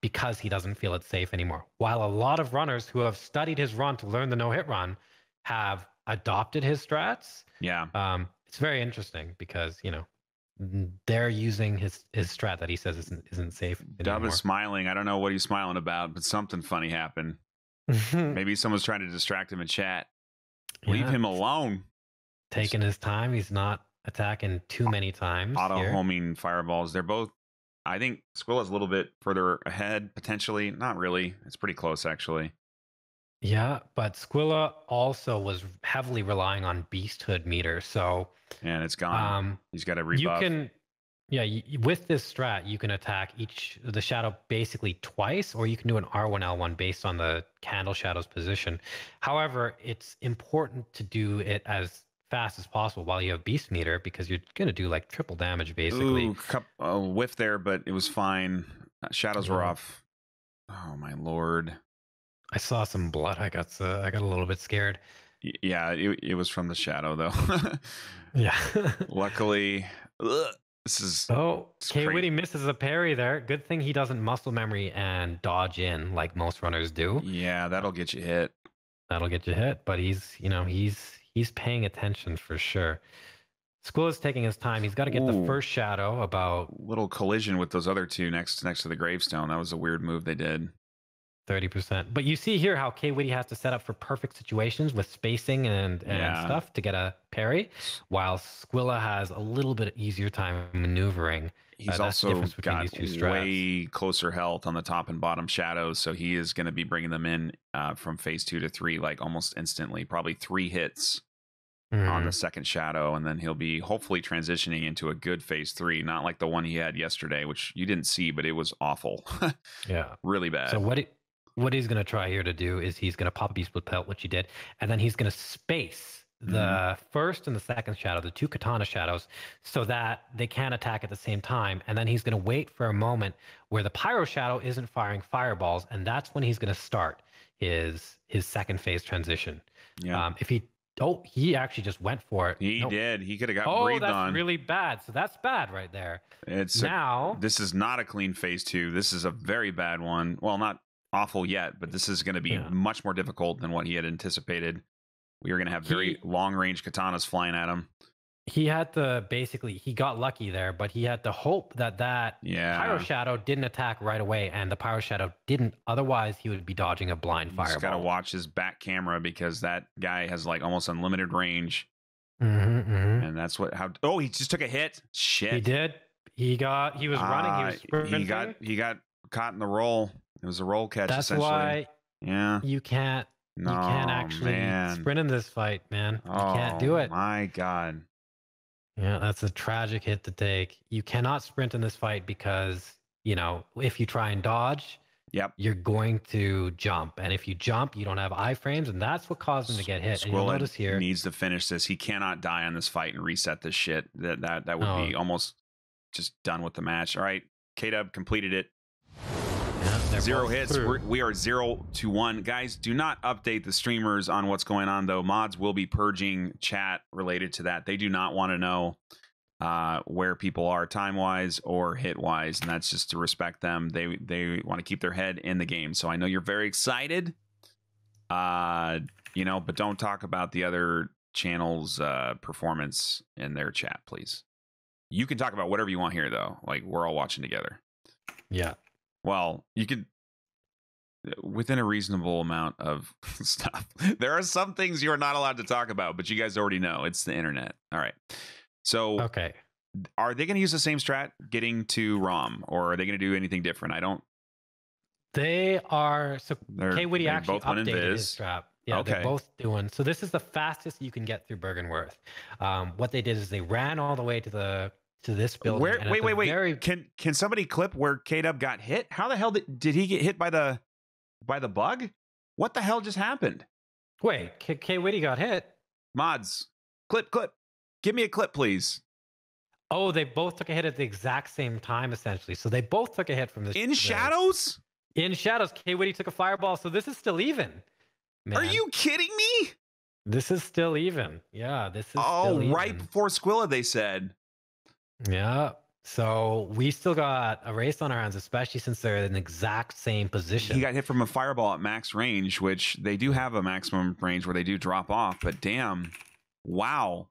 because he doesn't feel it's safe anymore. While a lot of runners who have studied his run to learn the no-hit run have adopted his strats. Yeah. It's very interesting because, you know, they're using his strat that he says isn't safe anymore. Dub is smiling. I don't know what he's smiling about, but something funny happened. Maybe someone's trying to distract him in chat. Leave him alone. Taking his time. He's not attacking too many times. Auto-homing fireballs. They're both, I think Squilla's a little bit further ahead, potentially. Not really. It's pretty close, actually. Yeah, but Squilla also was heavily relying on Beasthood meter. So And it's gone. He's got to rebuff. you can, yeah, with this strat, you can attack the shadow basically twice, or you can do an R1L1 based on the candle shadow's position. However, it's important to do it as fast as possible while you have Beast meter, because you're going to do like triple damage basically. Ooh, whiff there, but it was fine. Shadows were off. Oh my lord. I saw some blood. I got a little bit scared. Yeah, it was from the shadow though. Yeah. Luckily, this is. Oh, Kwitty misses a parry there. Good thing he doesn't muscle memory and dodge in like most runners do. Yeah, that'll get you hit. That'll get you hit, but he's paying attention for sure. Squilla's taking his time. He's got to get the first shadow. About little collision with those other two next to the gravestone. That was a weird move they did. 30%. But you see here how Kwitty has to set up for perfect situations with spacing and stuff to get a parry, while Squilla has a little bit easier time maneuvering. He's also got way closer health on the top and bottom shadows, so he is going to be bringing them in from phase 2 to 3 like almost instantly, probably 3 hits on the second shadow, and then he'll be hopefully transitioning into a good phase 3, not like the one he had yesterday, which you didn't see, but it was awful. Yeah, really bad. So what he's going to try here to do is he's going to pop a Beast Split Pelt, which he did, and then he's going to space the first and the second shadow, the two katana shadows, so that they can't attack at the same time. And then he's going to wait for a moment where the pyro shadow isn't firing fireballs, and that's when he's going to start his second phase transition. Yeah. He actually just went for it. He did. He could have got breathed on. Oh, that's really bad. So that's bad right there. This is not a clean phase 2. This is a very bad one. Well, not awful yet, but this is going to be much more difficult than what he had anticipated. We were going to have very long-range katanas flying at him. He had to he got lucky there, but he had to hope that pyro shadow didn't attack right away, and the pyro shadow didn't. Otherwise, he would be dodging a blind fireball. He's got to watch his back camera, because that guy has like almost unlimited range. And that's he just took a hit. Shit. He did. He was running. He was sprinting. He got caught in the roll. It was a roll catch. That's why. Yeah. You can't actually sprint in this fight, man. You can't do it. My God. Yeah, that's a tragic hit to take. You cannot sprint in this fight because, if you try and dodge, you're going to jump. And if you jump, you don't have iframes, and that's what caused him to get hit. And you'll notice here, needs to finish this. He cannot die on this fight and reset this shit. That would be almost just done with the match. All right, K-Dub completed it. 0 hits. We are 0-1. Guys, do not update the streamers on what's going on, though. Mods will be purging chat related to that. They do not want to know where people are time-wise or hit-wise, and that's just to respect them. They want to keep their head in the game. So I know you're very excited, but don't talk about the other channel's performance in their chat, please. You can talk about whatever you want here, though. Like, we're all watching together. Yeah. Well, you could, within a reasonable amount of stuff. There are some things you are not allowed to talk about, but you guys already know. It's the internet. All right. So, okay. Are they going to use the same strat getting to ROM, or are they going to do anything different? They are. So, Kwitty actually updated his strat. Yeah, they're both doing. So this is the fastest you can get through Bergenworth. What they did is they ran all the way to this building. Wait. Can somebody clip where K-Dub got hit? How the hell did he get hit by the bug? What the hell just happened? Wait, Kwitty got hit. Mods, clip. Give me a clip, please. Oh, they both took a hit at the exact same time, essentially. So they both took a hit from this. In shadows? In shadows. Kwitty took a fireball, so this is still even. Man. Are you kidding me? This is still even. Yeah, this is still even. Right before Squilla, they said. Yeah. So we still got a race on our hands, especially since they're in the exact same position. He got hit from a fireball at max range, which they do have a maximum range where they do drop off, but damn. Wow.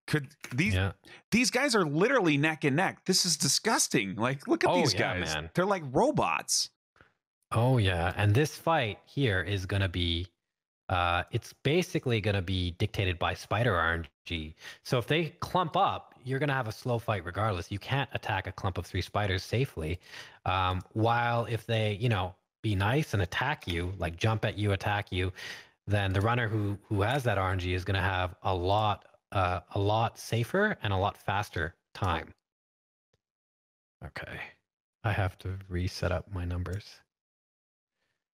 Could these guys are literally neck and neck. This is disgusting. Like, look at these guys. Man. They're like robots. Oh yeah. And this fight here is gonna be it's basically gonna be dictated by spider RNG. So if they clump up, you're gonna have a slow fight regardless. You can't attack a clump of 3 spiders safely. While if they, be nice and attack you, like jump at you, attack you, then the runner who has that RNG is going to have a lot safer and a lot faster time. Okay, I have to reset up my numbers.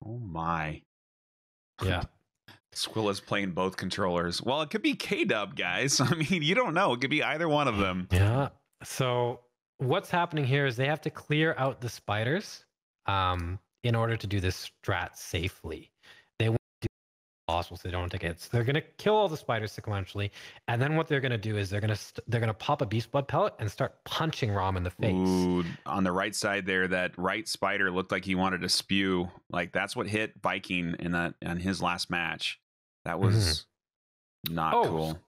Oh my. Yeah. Squilla's playing both controllers. Well, it could be K-Dub, guys. I mean, you don't know. It could be either one of them. Yeah. So what's happening here is they have to clear out the spiders in order to do this strat safely. They want to do possible so they don't take hits. They're going to kill all the spiders sequentially, and then what they're going to do is they're going to pop a beast blood pellet and start punching Rom in the face. Ooh, on the right side there, that right spider looked like he wanted to spew. Like that's what hit Viking in his last match. That was not cool.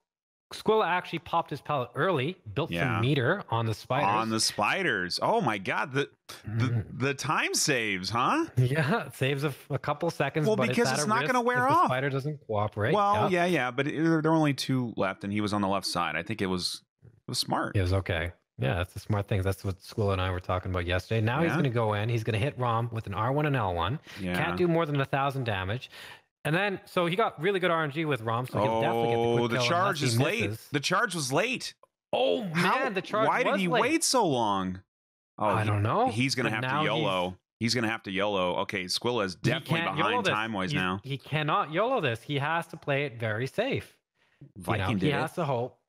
Squilla actually popped his pellet early, built some meter on the spiders. On the spiders. Oh my god, the time saves, huh? Yeah, it saves a couple seconds. Well, but because it's not going to wear if off. The spider doesn't cooperate. Well, yeah, but there were only 2 left, and he was on the left side. I think it was smart. It was okay. Yeah, that's the smart thing. That's what Squilla and I were talking about yesterday. Now he's going to go in. He's going to hit Rom with an R1 and L1. Yeah. Can't do more than 1,000 damage. And then, so he got really good RNG with Rom, so he'll definitely get the quick kill. The charge is late. The charge was late. Oh, man, the charge Why did he wait so long? Oh, I don't know. He's going to have to YOLO. He's going to have to YOLO. Okay, Squilla is definitely behind time-wise now. He cannot YOLO this. He has to play it very safe. Viking did He has to hope.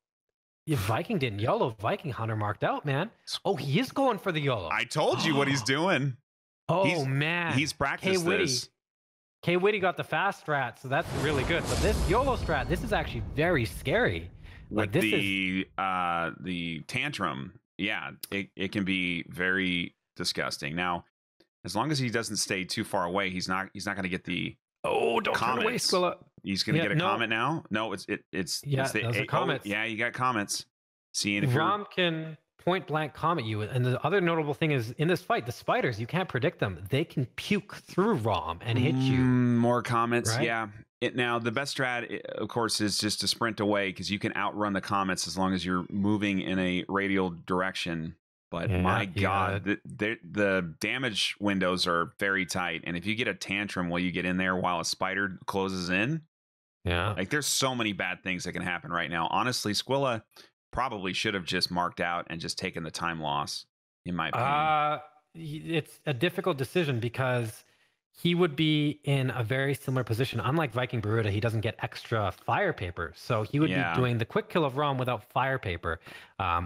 If Viking didn't YOLO, Viking Hunter marked out, man. Oh, he is going for the YOLO. I told you what he's doing. Oh, man. He's practiced this. Kwitty got the fast strat, so that's really good. But this YOLO strat, this is actually very scary. Like this the tantrum, yeah, it can be very disgusting. Now, as long as he doesn't stay too far away, he's not going to get the don't turn away, Squilla. He's going to get a comment now. No, it's those are comments. Yeah, you got comments. Seeing if Rom can point blank comment you, and the other notable thing is in this fight, the spiders, you can't predict them. They can puke through Rom and hit you. More comments, right? Yeah. Now the best strat, of course, is just to sprint away because you can outrun the comets as long as you're moving in a radial direction. But my God, the damage windows are very tight, and if you get a tantrum while you get in there while a spider closes in, like there's so many bad things that can happen right now. Honestly, Squilla probably should have just marked out and just taken the time loss, in my opinion. It's a difficult decision because he would be in a very similar position. Unlike Viking Baruda, he doesn't get extra fire paper. So he would be doing the quick kill of Rom without fire paper,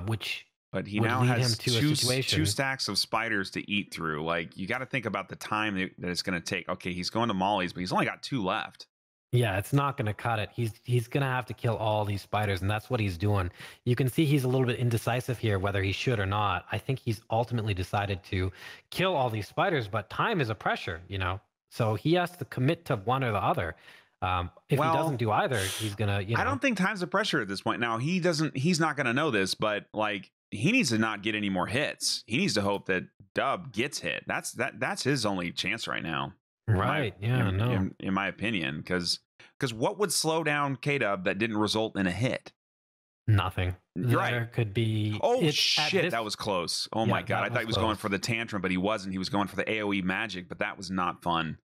which but he now has two stacks of spiders to eat through. Like, you got to think about the time that it's going to take. Okay, he's going to Molly's, but he's only got 2 left. Yeah, it's not going to cut it. He's going to have to kill all these spiders, and that's what he's doing. You can see he's a little bit indecisive here, whether he should or not. I think he's ultimately decided to kill all these spiders, but time is a pressure, So he has to commit to one or the other. If he doesn't do either, he's going to, I don't think time's a pressure at this point. Now, he's not going to know this, but like, he needs to not get any more hits. He needs to hope that Dub gets hit. That's his only chance right now. Right. In my opinion, because what would slow down K-Dub that didn't result in a hit? Nothing. Right. There could be. Oh shit, that was close. Oh my God, I thought he was going for the tantrum, but he wasn't. He was going for the AOE magic, but that was not fun.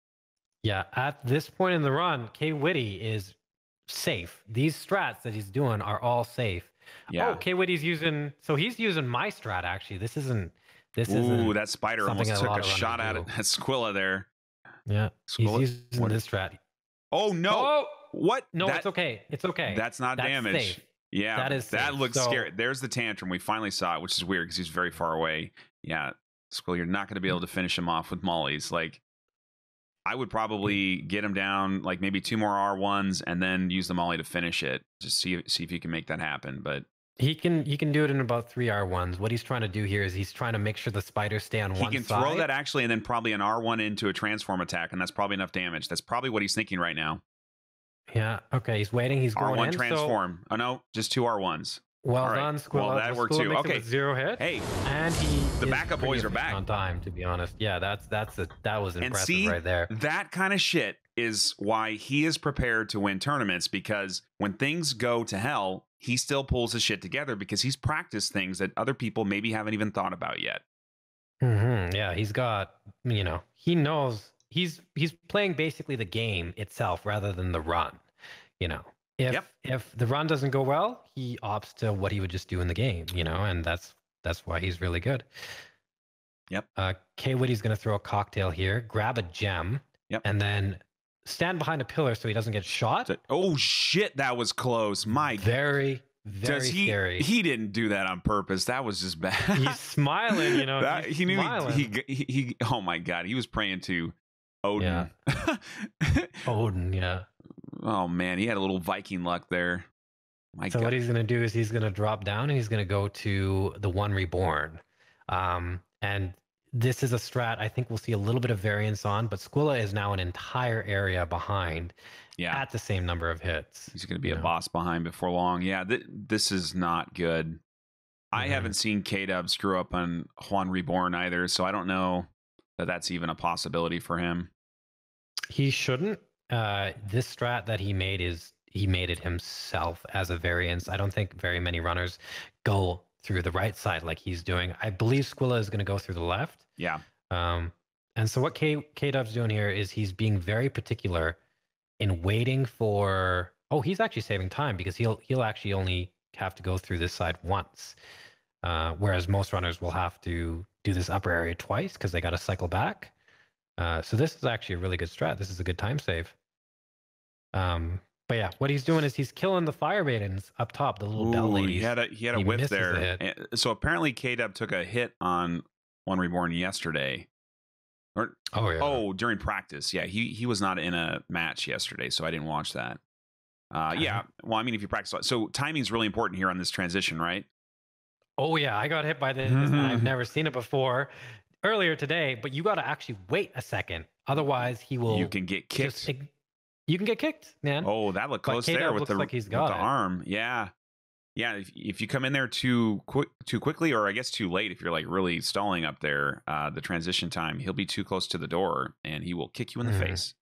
Yeah, at this point in the run, Kwitty is safe. These strats that he's doing are all safe. Yeah. Oh, Kwitty's using. So he's using my strat actually. This isn't. Ooh, that spider almost took a shot at it. That Squilla there. Yeah, Squilla, he's using this strat. Oh no! Oh, what? No, it's okay. It's okay. That's not damage. Safe. Yeah, that is safe. That looks scary. There's the tantrum. We finally saw it, which is weird because he's very far away. Yeah, Squilla, you're not going to be able to finish him off with mollies. Like, I would probably get him down like maybe 2 more R1s and then use the molly to finish it. Just see if you can make that happen. But he can do it in about 3 R1s. What he's trying to do here is he's trying to make sure the spiders stay on one side. He can throw that actually and then probably an R1 into a transform attack, and that's probably enough damage. That's probably what he's thinking right now. Yeah, okay, he's waiting. He's going R1 transform. Oh no, just 2 R1s. Well done, Squilla. Well, that worked too. Okay, 0 hit. Hey, and the backup boys are back on time. To be honest, yeah, that was impressive, and see, right there. That kind of shit is why he is prepared to win tournaments, because when things go to hell, he still pulls his shit together because he's practiced things that other people maybe haven't even thought about yet. Yeah, he's got, he knows he's playing basically the game itself rather than the run. You know, if the run doesn't go well, he opts to what he would just do in the game. You know, and that's why he's really good. Yep. Kwitty's going to throw a cocktail here, grab a gem, and then stand behind a pillar so he doesn't get shot. Oh shit, that was close. My very scary. He didn't do that on purpose. That was just bad. He's smiling, you know. He knew he oh my god, he was praying to Odin. Yeah. Odin, yeah. Oh man, he had a little Viking luck there. So what he's going to do is he's going to drop down and he's going to go to the One Reborn. And this is a strat I think we'll see a little bit of variance on, but Squilla is now an entire area behind at the same number of hits. He's going to be a boss behind before long. Yeah, this is not good. I haven't seen K-Dub screw up on Juan Reborn either, so I don't know that that's even a possibility for him. He shouldn't. This strat that he made it himself as a variance. I don't think very many runners go through the right side like he's doing. I believe Squilla is going to go through the left. Yeah. And so what K-Dub's doing here is he's being very particular in waiting for... Oh, he's actually saving time because he'll actually only have to go through this side once. Whereas most runners will have to do this upper area twice because they got to cycle back. So this is actually a really good strat. This is a good time save. But yeah, what he's doing is he's killing the fire maidens up top, the little bell ladies. He had a whiff there. So apparently K-Dub took a hit on One Reborn yesterday. During practice. Yeah, he was not in a match yesterday, so I didn't watch that. Yeah, well, I mean, if you practice, so timing's really important here on this transition, right? Oh yeah, I got hit by this, and I've never seen it before earlier today. But you got to actually wait a second, otherwise he will. You can get kicked. You can get kicked, man. Oh, that looked close there with the arm. Yeah. Yeah, if you come in there too quickly, or I guess too late, if you're like really stalling up there, the transition time, he'll be too close to the door and he will kick you in the face.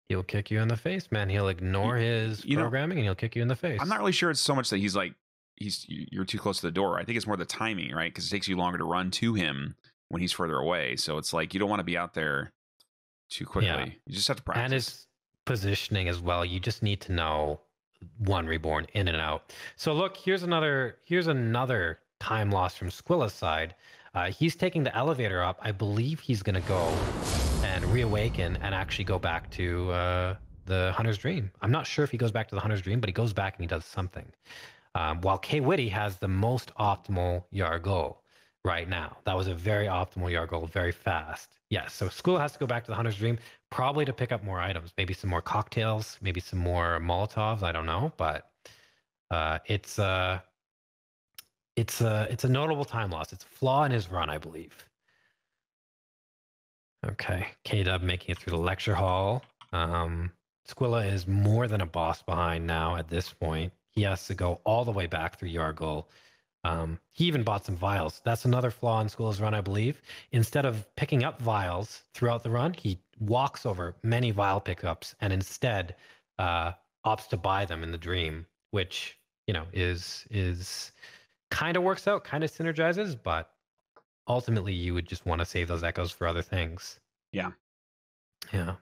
He'll kick you in the face, man. He'll ignore his programming and he'll kick you in the face. I'm not really sure it's so much that you're too close to the door. I think it's more the timing, right? Because it takes you longer to run to him when he's further away. So it's like you don't want to be out there too quickly. Yeah. You just have to practice. And his positioning as well. You just need to know One Reborn in and out. So look, here's another time loss from Squilla's side. He's taking the elevator up. I believe he's going to go and reawaken and actually go back to the Hunter's Dream. I'm not sure if he goes back to the Hunter's Dream, but he goes back and he does something. While Kwitty has the most optimal yard goal right now. That was a very optimal yard goal, very fast. Yes, so Squilla has to go back to the Hunter's Dream, probably to pick up more items, maybe some more cocktails, maybe some more Molotovs. I don't know, but it's a notable time loss. It's a flaw in his run, I believe. Okay, K-Dub making it through the lecture hall. Squilla is more than a boss behind now at this point. He has to go all the way back through yard goal. He even bought some vials. That's another flaw in Squilla's run, I believe. Instead of picking up vials throughout the run, he walks over many vial pickups and instead opts to buy them in the dream, which, you know, is kind of works out, kind of synergizes, but ultimately you would just want to save those echoes for other things. Yeah. Yeah.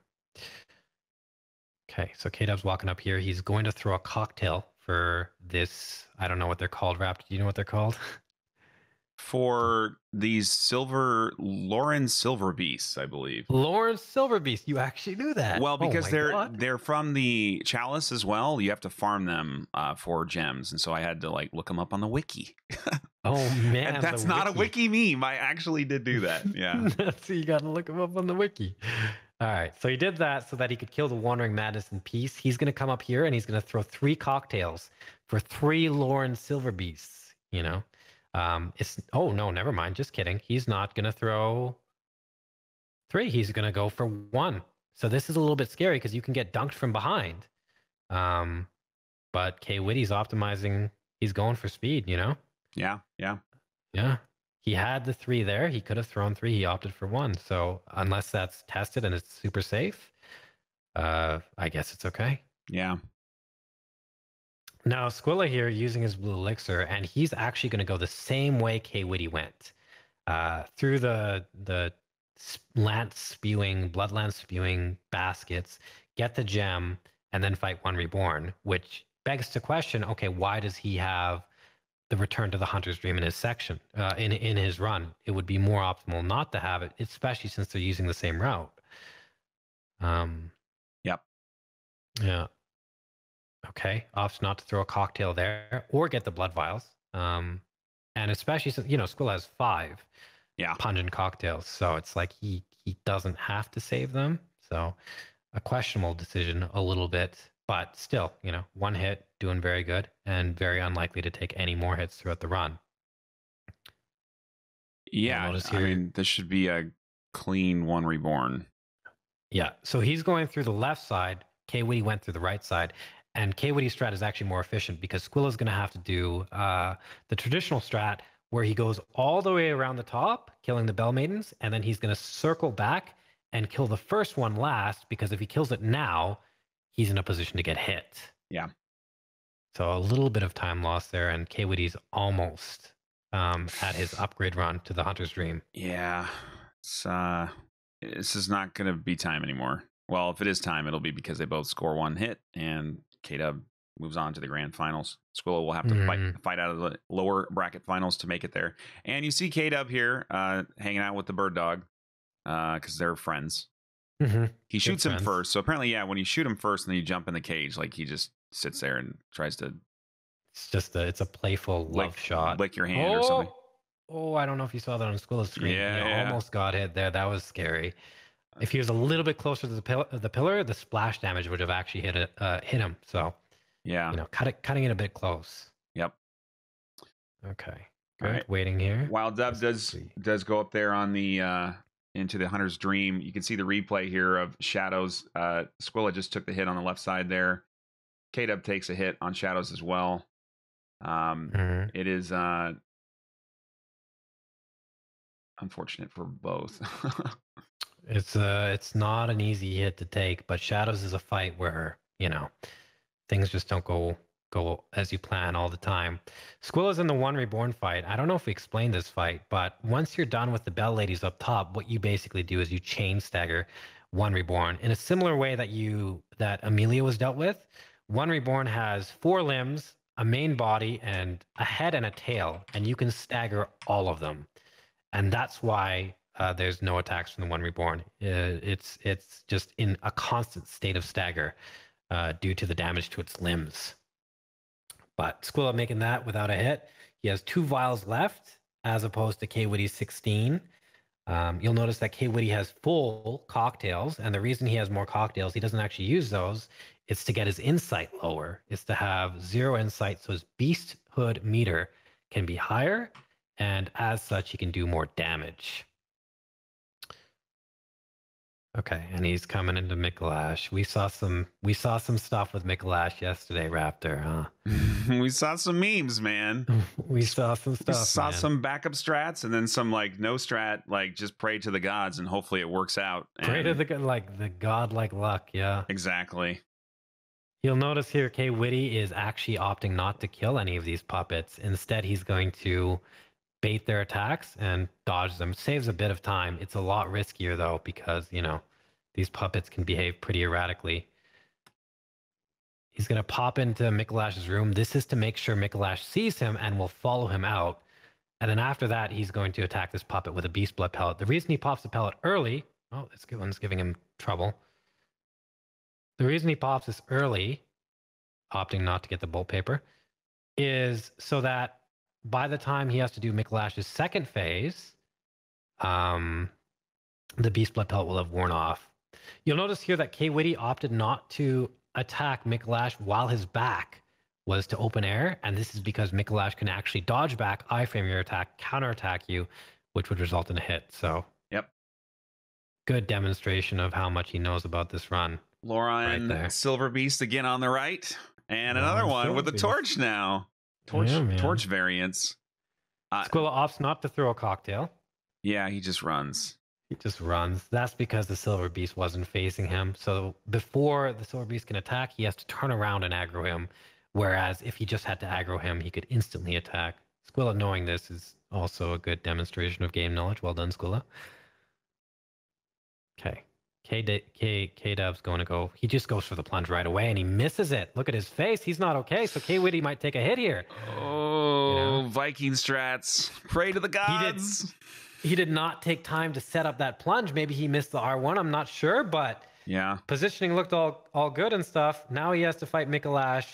Okay, so K-Dub's walking up here. He's going to throw a cocktail for this. I don't know what they're called, Raptor. Do you know what they're called? For these Lauren Silver Beasts, I believe. Lauren Silver Beast. You actually knew that. Well, because they're from the Chalice as well. You have to farm them for gems, and so I had to like look them up on the wiki. Oh man, and that's not a wiki meme. I actually did do that. Yeah. So you got to look them up on the wiki. All right, so he did that so that he could kill the Wandering Madness in peace. He's going to come up here and he's going to throw 3 cocktails for 3 Lauren Silver Beasts. You know, oh no, never mind. Just kidding. He's not going to throw 3. He's going to go for 1. So this is a little bit scary because you can get dunked from behind. But Kwitty's optimizing. He's going for speed. You know. Yeah. Yeah. Yeah. He had the 3 there. He could have thrown 3. He opted for 1. So unless that's tested and it's super safe, I guess it's okay. Yeah. Now Squilla here using his blue elixir, and he's actually going to go the same way Kwitty went, through the lance spewing, blood lance spewing baskets, get the gem, and then fight one reborn, which begs to question, okay, why does he have the return to the Hunter's Dream in his section, in his run? It would be more optimal not to have it, especially since they're using the same route. Yep. Yeah. Okay. Opts not to throw a cocktail there or get the blood vials. And especially since, Squill has 5 pungent cocktails. So it's like he doesn't have to save them. So a questionable decision a little bit, but still, 1 hit, doing very good and very unlikely to take any more hits throughout the run. Yeah. I mean, this should be a clean 1 reborn. Yeah. So he's going through the left side. Kwitty went through the right side. And Kwitty's strat is actually more efficient because Squilla's going to have to do the traditional strat where he goes all the way around the top, killing the Bell Maidens, and then he's going to circle back and kill the first one last, because if he kills it now, he's in a position to get hit. Yeah. So a little bit of time lost there, and Kwitty's almost at his upgrade run to the Hunter's Dream. Yeah. This is not going to be time anymore. Well, if it is time, it'll be because they both score 1 hit, and K-Dub moves on to the grand finals. Squilla will have to fight out of the lower bracket finals to make it there. And you see K-Dub here hanging out with the bird dog because they're friends. He shoots him first. So apparently, when you shoot him first and then you jump in the cage, like he just sits there and tries to... It's a playful love shot. Lick your hand or something. Oh, I don't know if you saw that on Squilla's screen. Yeah. Almost got hit there. That was scary. If he was a little bit closer to the pillar, the splash damage would have actually hit him. So, cutting it a bit close. Yep. Okay. Good. Right. Waiting here. While Dub does go up there on the into the Hunter's Dream, you can see the replay here of Shadows. Squilla just took the hit on the left side there. K-Dub takes a hit on Shadows as well. It is unfortunate for both. It's not an easy hit to take, but Shadows is a fight where, things just don't go as you plan all the time. Squilla's in the 1 reborn fight. I don't know if we explained this fight, but once you're done with the Bell Ladies up top, what you basically do is you chain stagger 1 reborn in a similar way that Amelia was dealt with. 1 reborn has 4 limbs, a main body, and a head and a tail, and you can stagger all of them. And that's why there's no attacks from the 1 reborn. It's just in a constant state of stagger due to the damage to its limbs. But Squilla making that without a hit. He has 2 vials left as opposed to Kwitty's 16. You'll notice that Kwitty has full cocktails, and the reason he has more cocktails, he doesn't actually use those. It's to get his insight lower. It's to have 0 insight, so his beasthood meter can be higher, and as such, he can do more damage. Okay, and he's coming into Mikolash. We saw some stuff with Mikolash yesterday, Raptor, huh? We saw some memes, man. We saw some stuff. We saw some backup strats and then some no strat, just pray to the gods and hopefully it works out. Pray to the godlike luck, yeah. Exactly. You'll notice here Kwitty is actually opting not to kill any of these puppets. Instead, he's going to bait their attacks and dodge them. Saves a bit of time. It's a lot riskier though, because these puppets can behave pretty erratically. He's going to pop into Mikolash's room. This is to make sure Mikolash sees him and will follow him out. And then after that, he's going to attack this puppet with a beast blood pellet. The reason he pops the pellet early, this one's giving him trouble. The reason he pops this early, opting not to get the bolt paper, is so that by the time he has to do Mikolash's second phase, the beast blood pellet will have worn off. You'll notice here that Kwitty opted not to attack Mikolash while his back was to open air, and this is because Mikolash can actually dodge back, iframe your attack, counterattack you, which would result in a hit. So, yep, good demonstration of how much he knows about this run. Lauren, right, Silver Beast again on the right, and another one with the torch now. Torch variants. Squilla opts not to throw a cocktail. Yeah, he just runs. That's because the Silver Beast wasn't facing him. So before the Silver Beast can attack, he has to turn around and aggro him. Whereas if he just had to aggro him, he could instantly attack. Squilla knowing this is also a good demonstration of game knowledge. Well done, Squilla. K-Dub's going to go. He just goes for the plunge right away, and he misses it. Look at his face. He's not okay. So Kwitty might take a hit here. Oh, Viking strats. Pray to the gods. He did not take time to set up that plunge. Maybe he missed the R1. I'm not sure, but yeah, positioning looked all good and stuff. Now he has to fight Mikolash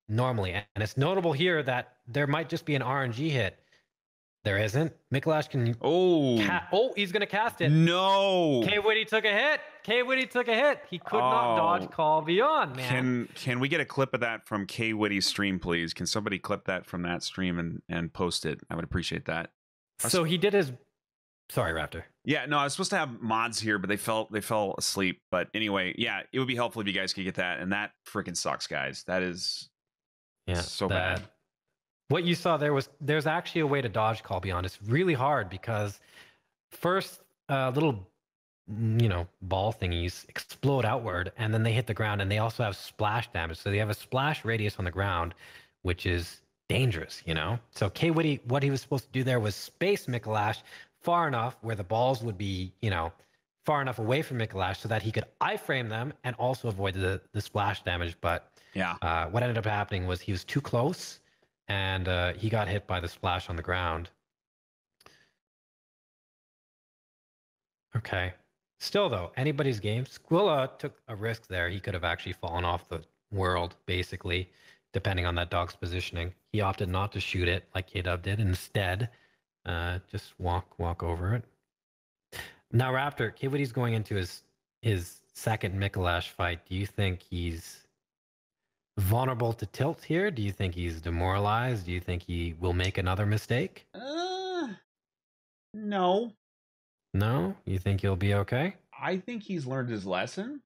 normally. And it's notable here that there might just be an RNG hit. There isn't. Mikolash can... he's going to cast it. No. Kwitty took a hit. Kwitty took a hit. He could not dodge call beyond, man. Can we get a clip of that from Kwitty's stream, please? Can somebody clip that from that stream and post it? I would appreciate that. So he did his... Sorry, Raptor. Yeah, no, I was supposed to have mods here, but they fell asleep. But anyway, yeah, it would be helpful if you guys could get that. And that freaking sucks, guys. That is so bad. What you saw there's actually a way to dodge call beyond. It's really hard because first little ball thingies explode outward and then they hit the ground, and they also have splash damage. So they have a splash radius on the ground, which is dangerous, So Kwitty, what he was supposed to do there was space Mikolash far enough where the balls would be, far enough away from Mikolash so that he could iframe them and also avoid the splash damage. But yeah, what ended up happening was he was too close, and he got hit by the splash on the ground. Okay. Still, though, anybody's game. Squilla took a risk there. He could have actually fallen off the world, basically, depending on that dog's positioning. He opted not to shoot it like K-Dub did. Instead, just walk over it. Now, Raptor, Kwitty's going into his second Mikolash fight. Do you think he's vulnerable to tilt here? Do you think he's demoralized? Do you think he will make another mistake? No. No? You think he'll be okay? I think he's learned his lesson.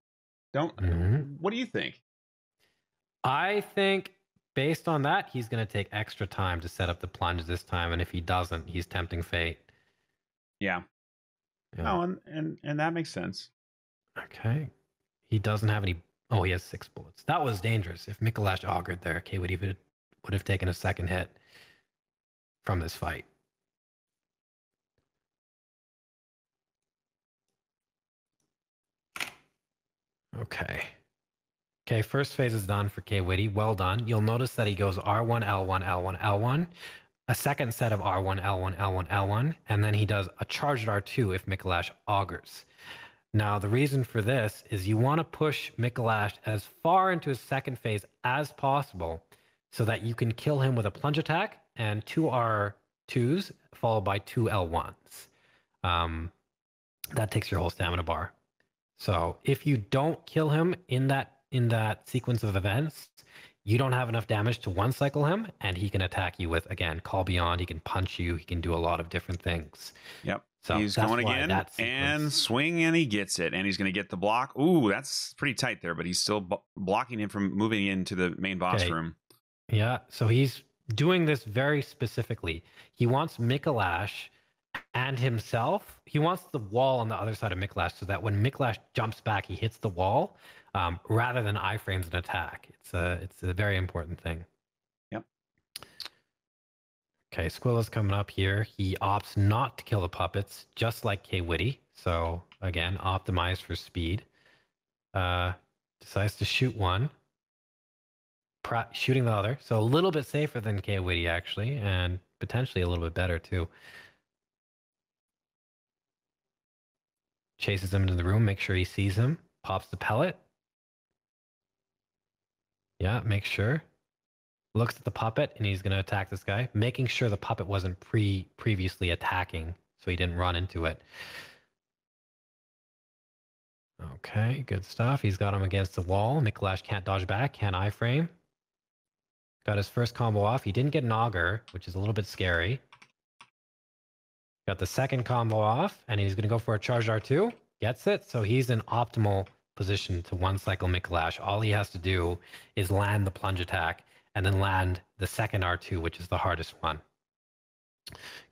What do you think? I think based on that, he's going to take extra time to set up the plunge this time, and if he doesn't, he's tempting fate. Yeah. No, and that makes sense. Okay. He doesn't have any... Oh, he has 6 bullets. That was dangerous. If Mikolash augured there, Kwitty would have taken a second hit from this fight. Okay, first phase is done for Kwitty. Well done. You'll notice that he goes R1, L1, L1, L1. A second set of R1, L1, L1, L1. And then he does a charged R2 if Mikolash augurs. Now, the reason for this is you want to push Mikolash as far into his second phase as possible so that you can kill him with a plunge attack and 2 R2s followed by 2 L1s. That takes your whole stamina bar. So if you don't kill him in that sequence of events, you don't have enough damage to one cycle him, and he can attack you with, again, call beyond. He can punch you. He can do a lot of different things. Yep. So he's going again and swing, and he gets it, and he's going to get the block. Ooh, that's pretty tight there, but he's still blocking him from moving into the main boss room. Yeah. So he's doing this very specifically. He wants Mikolash and himself. He wants the wall on the other side of Mikolash so that when Mikolash jumps back, he hits the wall rather than iframes an attack. It's a very important thing. Yep. Okay, Squilla's coming up here. He opts not to kill the puppets, just like Kwitty. So again, optimized for speed. Decides to shoot one. Shooting the other. So a little bit safer than Kwitty, actually, and potentially a little bit better, too. Chases him into the room, makes sure he sees him. Pops the pellet. Yeah, make sure. Looks at the puppet, and he's going to attack this guy, making sure the puppet wasn't previously attacking, so he didn't run into it. Okay, good stuff. He's got him against the wall. Mikolash can't dodge back, can't iframe. Got his first combo off. He didn't get an auger, which is a little bit scary. Got the second combo off, and he's going to go for a charged R2. Gets it, so he's in optimal position to one cycle Mikolash. All he has to do is land the plunge attack and then land the second R2, which is the hardest one.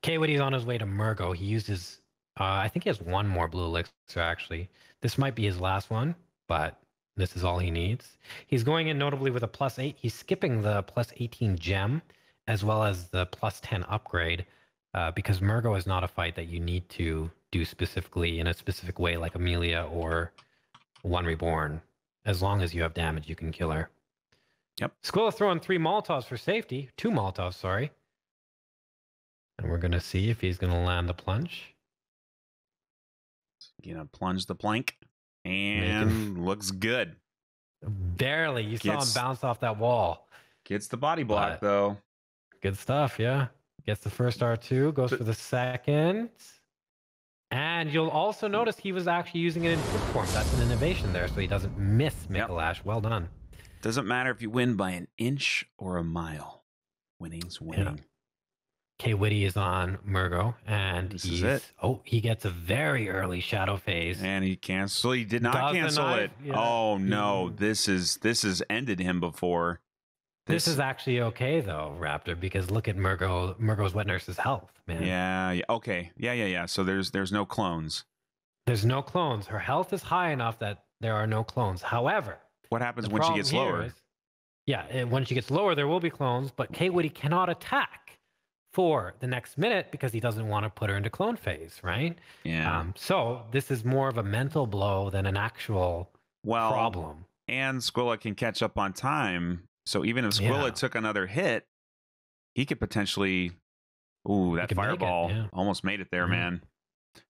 Kwitty's on his way to Murgo. He used his, I think he has one more blue elixir, actually. This might be his last one, but this is all he needs. He's going in notably with a +8. He's skipping the +18 gem, as well as the +10 upgrade, because Murgo is not a fight that you need to do specifically in a specific way like Amelia or one reborn. As long as you have damage, you can kill her. Yep. Squilla throwing 3 Molotovs for safety. 2 Molotovs, sorry. And we're going to see if he's going to land the plunge. Gonna plunge the plank. And looks good. Barely. You saw him bounce off that wall. Gets the body block, though. Good stuff, yeah. Gets the first R2, goes for the second. And you'll also notice he was actually using it in quick form. That's an innovation there, so he doesn't miss Mikolash. Yep. Well done. Doesn't matter if you win by an inch or a mile. Winning's winning. Yeah. Kwitty is on Murgo, and he gets a very early shadow phase. And he canceled. He did not cancel it. Yeah. Oh no, this is ended him before. This is actually okay though, Raptor, because look at Murgo's wet nurse's health, man. Yeah. Okay. Yeah. So there's no clones. There's no clones. Her health is high enough that there are no clones. However, what happens when she gets lower? When she gets lower, there will be clones, but Kwitty cannot attack for the next minute because he doesn't want to put her into clone phase, right? Yeah. So this is more of a mental blow than an actual problem. And Squilla can catch up on time. So even if Squilla took another hit, he could potentially... Ooh, that fireball almost made it there, man.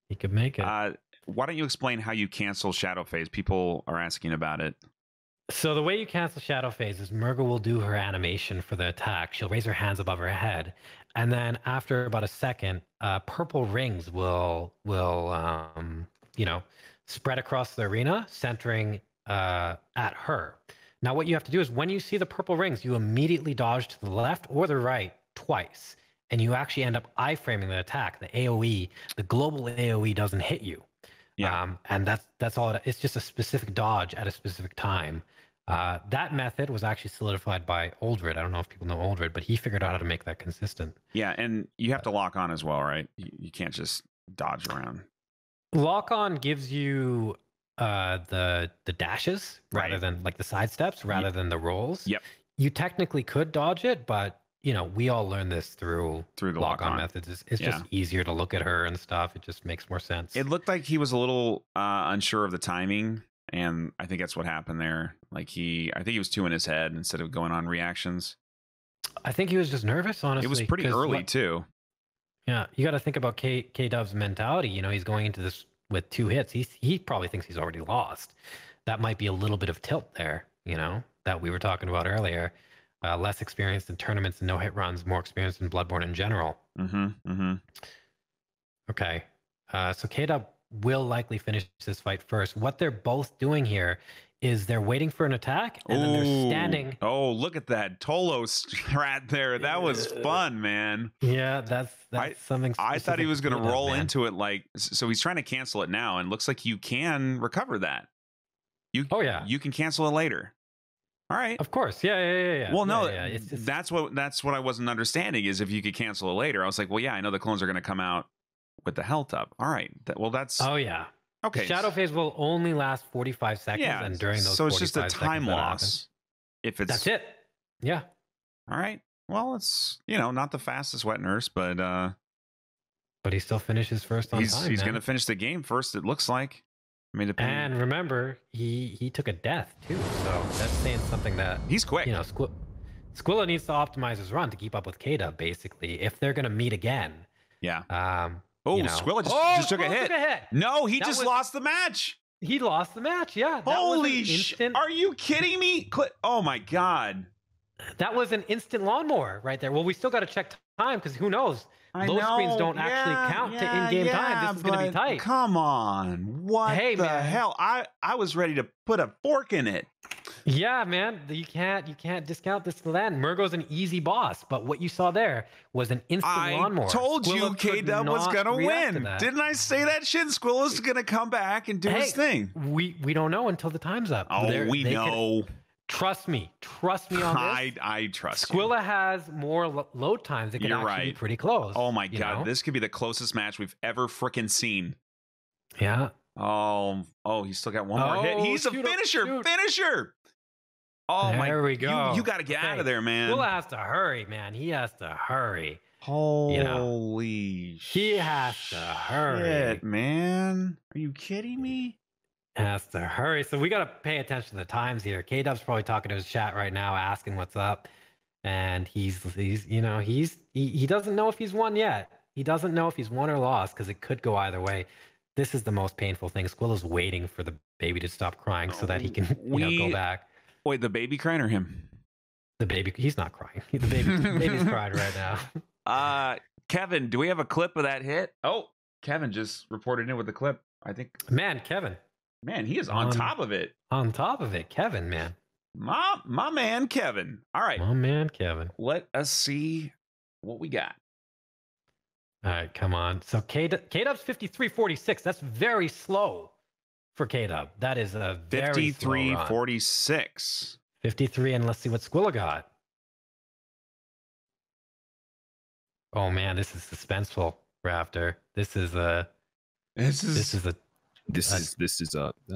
He could make it. Why don't you explain how you cancel shadow phase? People are asking about it. So the way you cancel shadow phase is Murgo will do her animation for the attack. She'll raise her hands above her head. And then after about a second, purple rings will spread across the arena, centering at her. Now, what you have to do is when you see the purple rings, you immediately dodge to the left or the right twice. And you actually end up iframing the attack. The AoE, the global AoE doesn't hit you. Yeah. And that's all. It's just a specific dodge at a specific time. That method was actually solidified by Oldred. I don't know if people know Oldred, but he figured out how to make that consistent. Yeah, and you have to lock on as well, right? You can't just dodge around. Lock on gives you the dashes rather than like the side steps rather than the rolls. Yep. You technically could dodge it, but we all learn this through the lock on methods. It's just easier to look at her and stuff. It just makes more sense. It looked like he was a little unsure of the timing. And I think that's what happened there. Like I think he was 2 in his head instead of going on reactions. I think he was just nervous, honestly. It was pretty early too. Yeah, you got to think about K-Dub's mentality. He's going into this with 2 hits. He probably thinks he's already lost. That might be a little bit of tilt there, that we were talking about earlier. Less experienced in tournaments and no-hit runs, more experienced in Bloodborne in general. Okay, so K-Dub will likely finish this fight first. What they're both doing here is they're waiting for an attack and then they're standing. Oh, look at that Tolo strat there. That was fun, man. Yeah, that's something I thought he was going to roll into it so he's trying to cancel it now and looks like you can recover that. You can cancel it later. All right. Of course. Yeah. Well, no, it's just... that's what I wasn't understanding is if you could cancel it later. I was like, well, yeah, I know the clones are going to come out with the health up. All right. That's... Oh, yeah. Okay. Shadow phase will only last 45 seconds. Yeah. And during those 45 seconds... So it's just a time loss. That's it. Yeah. All right. Well, it's, not the fastest wet nurse, but he still finishes first on time. He's going to finish the game first, it looks like. I mean, and remember, he took a death too, so that's saying something that he's quick. Squilla needs to optimize his run to keep up with K-Dub, basically, if they're going to meet again. Yeah. Squilla just took a hit. No, he just lost the match. He lost the match. Yeah. Holy shit! Are you kidding me? Oh my god. That was an instant lawnmower right there. Well, we still got to check time because who knows? Those screens don't actually count to in-game time. This is going to be tight. Come on. What the hell? I was ready to put a fork in it. Yeah, man. You can't discount this to that. Murgo's an easy boss, but what you saw there was an instant lawnmower. I told you K-Dub was going to win. Didn't I say that shit? Squilla's going to come back and do his thing. We don't know until the time's up. Oh, we know. Trust me on this. I trust Squilla has more load times. It can actually be pretty close. Oh my god, this could be the closest match we've ever freaking seen. Yeah. Oh, he's still got one more hit. He's a finisher. Finisher. Oh my. There we go. You got to get out of there, man. Squilla has to hurry, man. He has to hurry. Holy He has to hurry. Man. Are you kidding me? Has to hurry. So we got to pay attention to the times here. K-Dub's probably talking to his chat right now, asking what's up. And he doesn't know if he's won yet. He doesn't know if he's won or lost because it could go either way. This is the most painful thing. Squilla's waiting for the baby to stop crying so that he can go back. Wait, the baby crying or him? The baby, he's not crying. The baby's crying right now. Kevin, do we have a clip of that hit? Oh, Kevin just reported in with the clip. I think. Man, Kevin. Man, he is on top of it. On top of it, Kevin, man. My man, Kevin. All right. My man, Kevin. Let us see what we got. All right, come on. So K-Dub's 53.46. That's very slow for K-Dub. That is a very 53.46. 53, and let's see what Squilla got. Oh man, this is suspenseful, Raptor. This is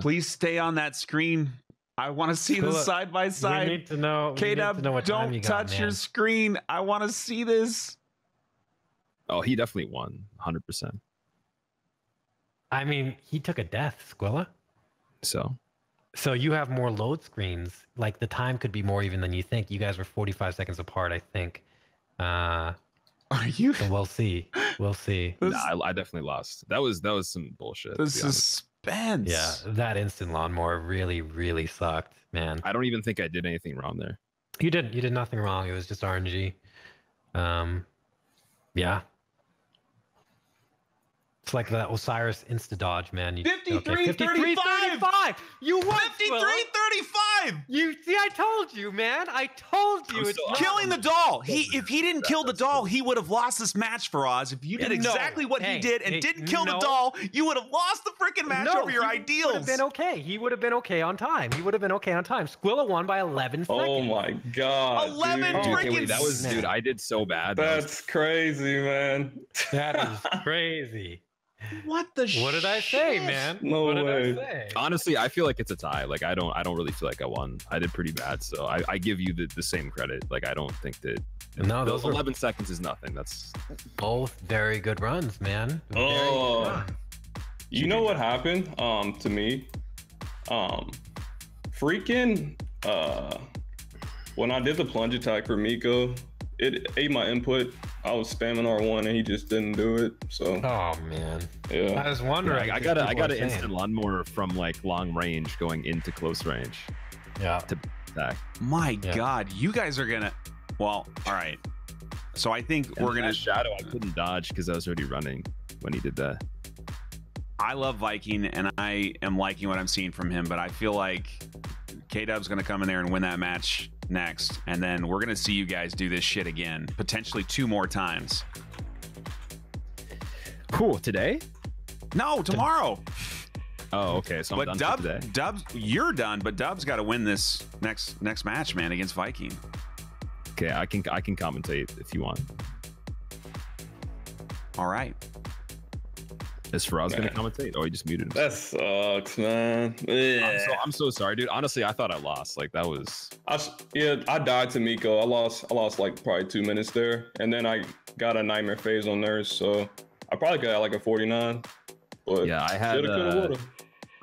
Please stay on that screen. I want to see this side by side. We need to know. K-Dub, don't touch your screen. I want to see this. Oh, he definitely won 100%. I mean, he took a death, Squilla. So you have more load screens. Like the time could be more even than you think. You guys were 45 seconds apart, I think. Are you? So we'll see. We'll see. Nah, I definitely lost. That was some bullshit. The suspense. Yeah, that instant lawnmower really, really sucked, man. I don't even think I did anything wrong there. You did nothing wrong. It was just RNG. Yeah. It's like that Osiris insta dodge, man. 53-35. You won. 53-35. You see, I told you, man. I told you. It's killing the doll. If he didn't kill the doll, he would have lost this match for Oz. If you did exactly what he did and didn't kill the doll, you would have lost the freaking match over your ideals. He would have been okay. He would have been okay on time. Squilla won by 11 seconds. Oh my god. 11 freaking. That was, dude. I did so bad. That's crazy, man. That is crazy. What the What did I say, man? No what way. Did I say? Honestly, I feel like it's a tie. Like I don't really feel like I won. I did pretty bad, so I give you the same credit. Like I don't think that. No, those 11 seconds is nothing. That's both very good runs, man. You know what happened? To me, freaking when I did the plunge attack for Miko, it ate my input. I was spamming R1 and he just didn't do it. So. Oh man. Yeah. I was wondering. I got an instant lawnmower from like long range going into close range. Yeah. To attack. My God, you guys are gonna. Well, all right. So I think we're gonna shadow. I couldn't dodge because I was already running when he did that. I love Viking and I am liking what I'm seeing from him, but I feel like K-Dub's gonna come in there and win that match next, and then we're gonna see you guys do this shit again, potentially 2 more times. Cool. Today? No, tomorrow. Oh, okay. So I'm done for today. Dubs, you're done, but Dub's got to win this next match, man, against Viking. Okay, I can commentate if you want. All right. Is Faraaz going to commentate? Oh, he just muted him. That sucks, man. I'm so sorry, dude. Honestly, I thought I lost. Like that was. I died to Miko. I lost like probably 2 minutes there, and then I got a nightmare phase on Nurse, so I probably got like a 49. But yeah, I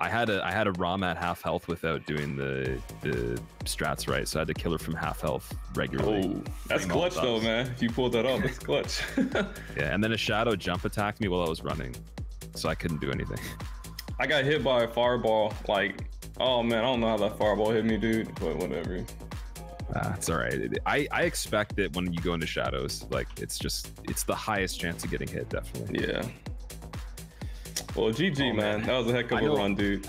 had a ROM at half health without doing the strats right, so I had to kill her from half health regularly. Oh, that's clutch though, man. If you pulled that off, that's clutch. Yeah, and then a shadow jump attacked me while I was running, so I couldn't do anything. I got hit by a fireball. Like, oh man, I don't know how that fireball hit me, dude. But whatever. It's all right. I expect that when you go into shadows, like it's the highest chance of getting hit, definitely. Yeah. Well, GG, man. That was a heck of a run, dude.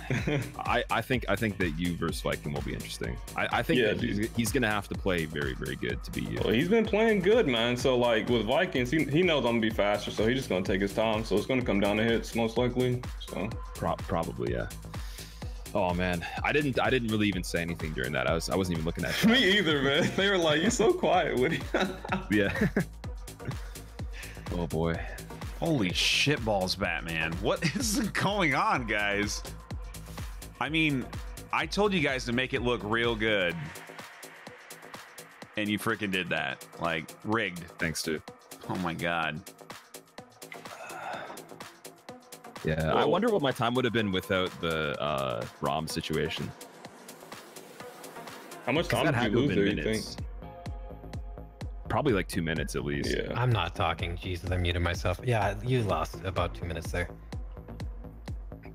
I think that you versus Viking will be interesting. I think that he's gonna have to play very, very good to beat you. Well, he's been playing good, man. So like with Vikings, he knows I'm gonna be faster, so he's just gonna take his time. So it's gonna come down to hits most likely. So probably, yeah. Oh man, I didn't really even say anything during that. I wasn't even looking at you. Me either, man. They were like, "You're so quiet, Woody." Yeah. Oh boy. Holy shitballs, Batman. What is going on, guys? I mean, I told you guys to make it look real good. And you freaking did that. Like, rigged. Thanks, dude. Oh my God. Yeah, I wonder what my time would have been without the ROM situation. How much time did you lose there, you think? Probably like 2 minutes at least. Yeah. I'm not talking. Jesus, I muted myself. Yeah, you lost about 2 minutes there.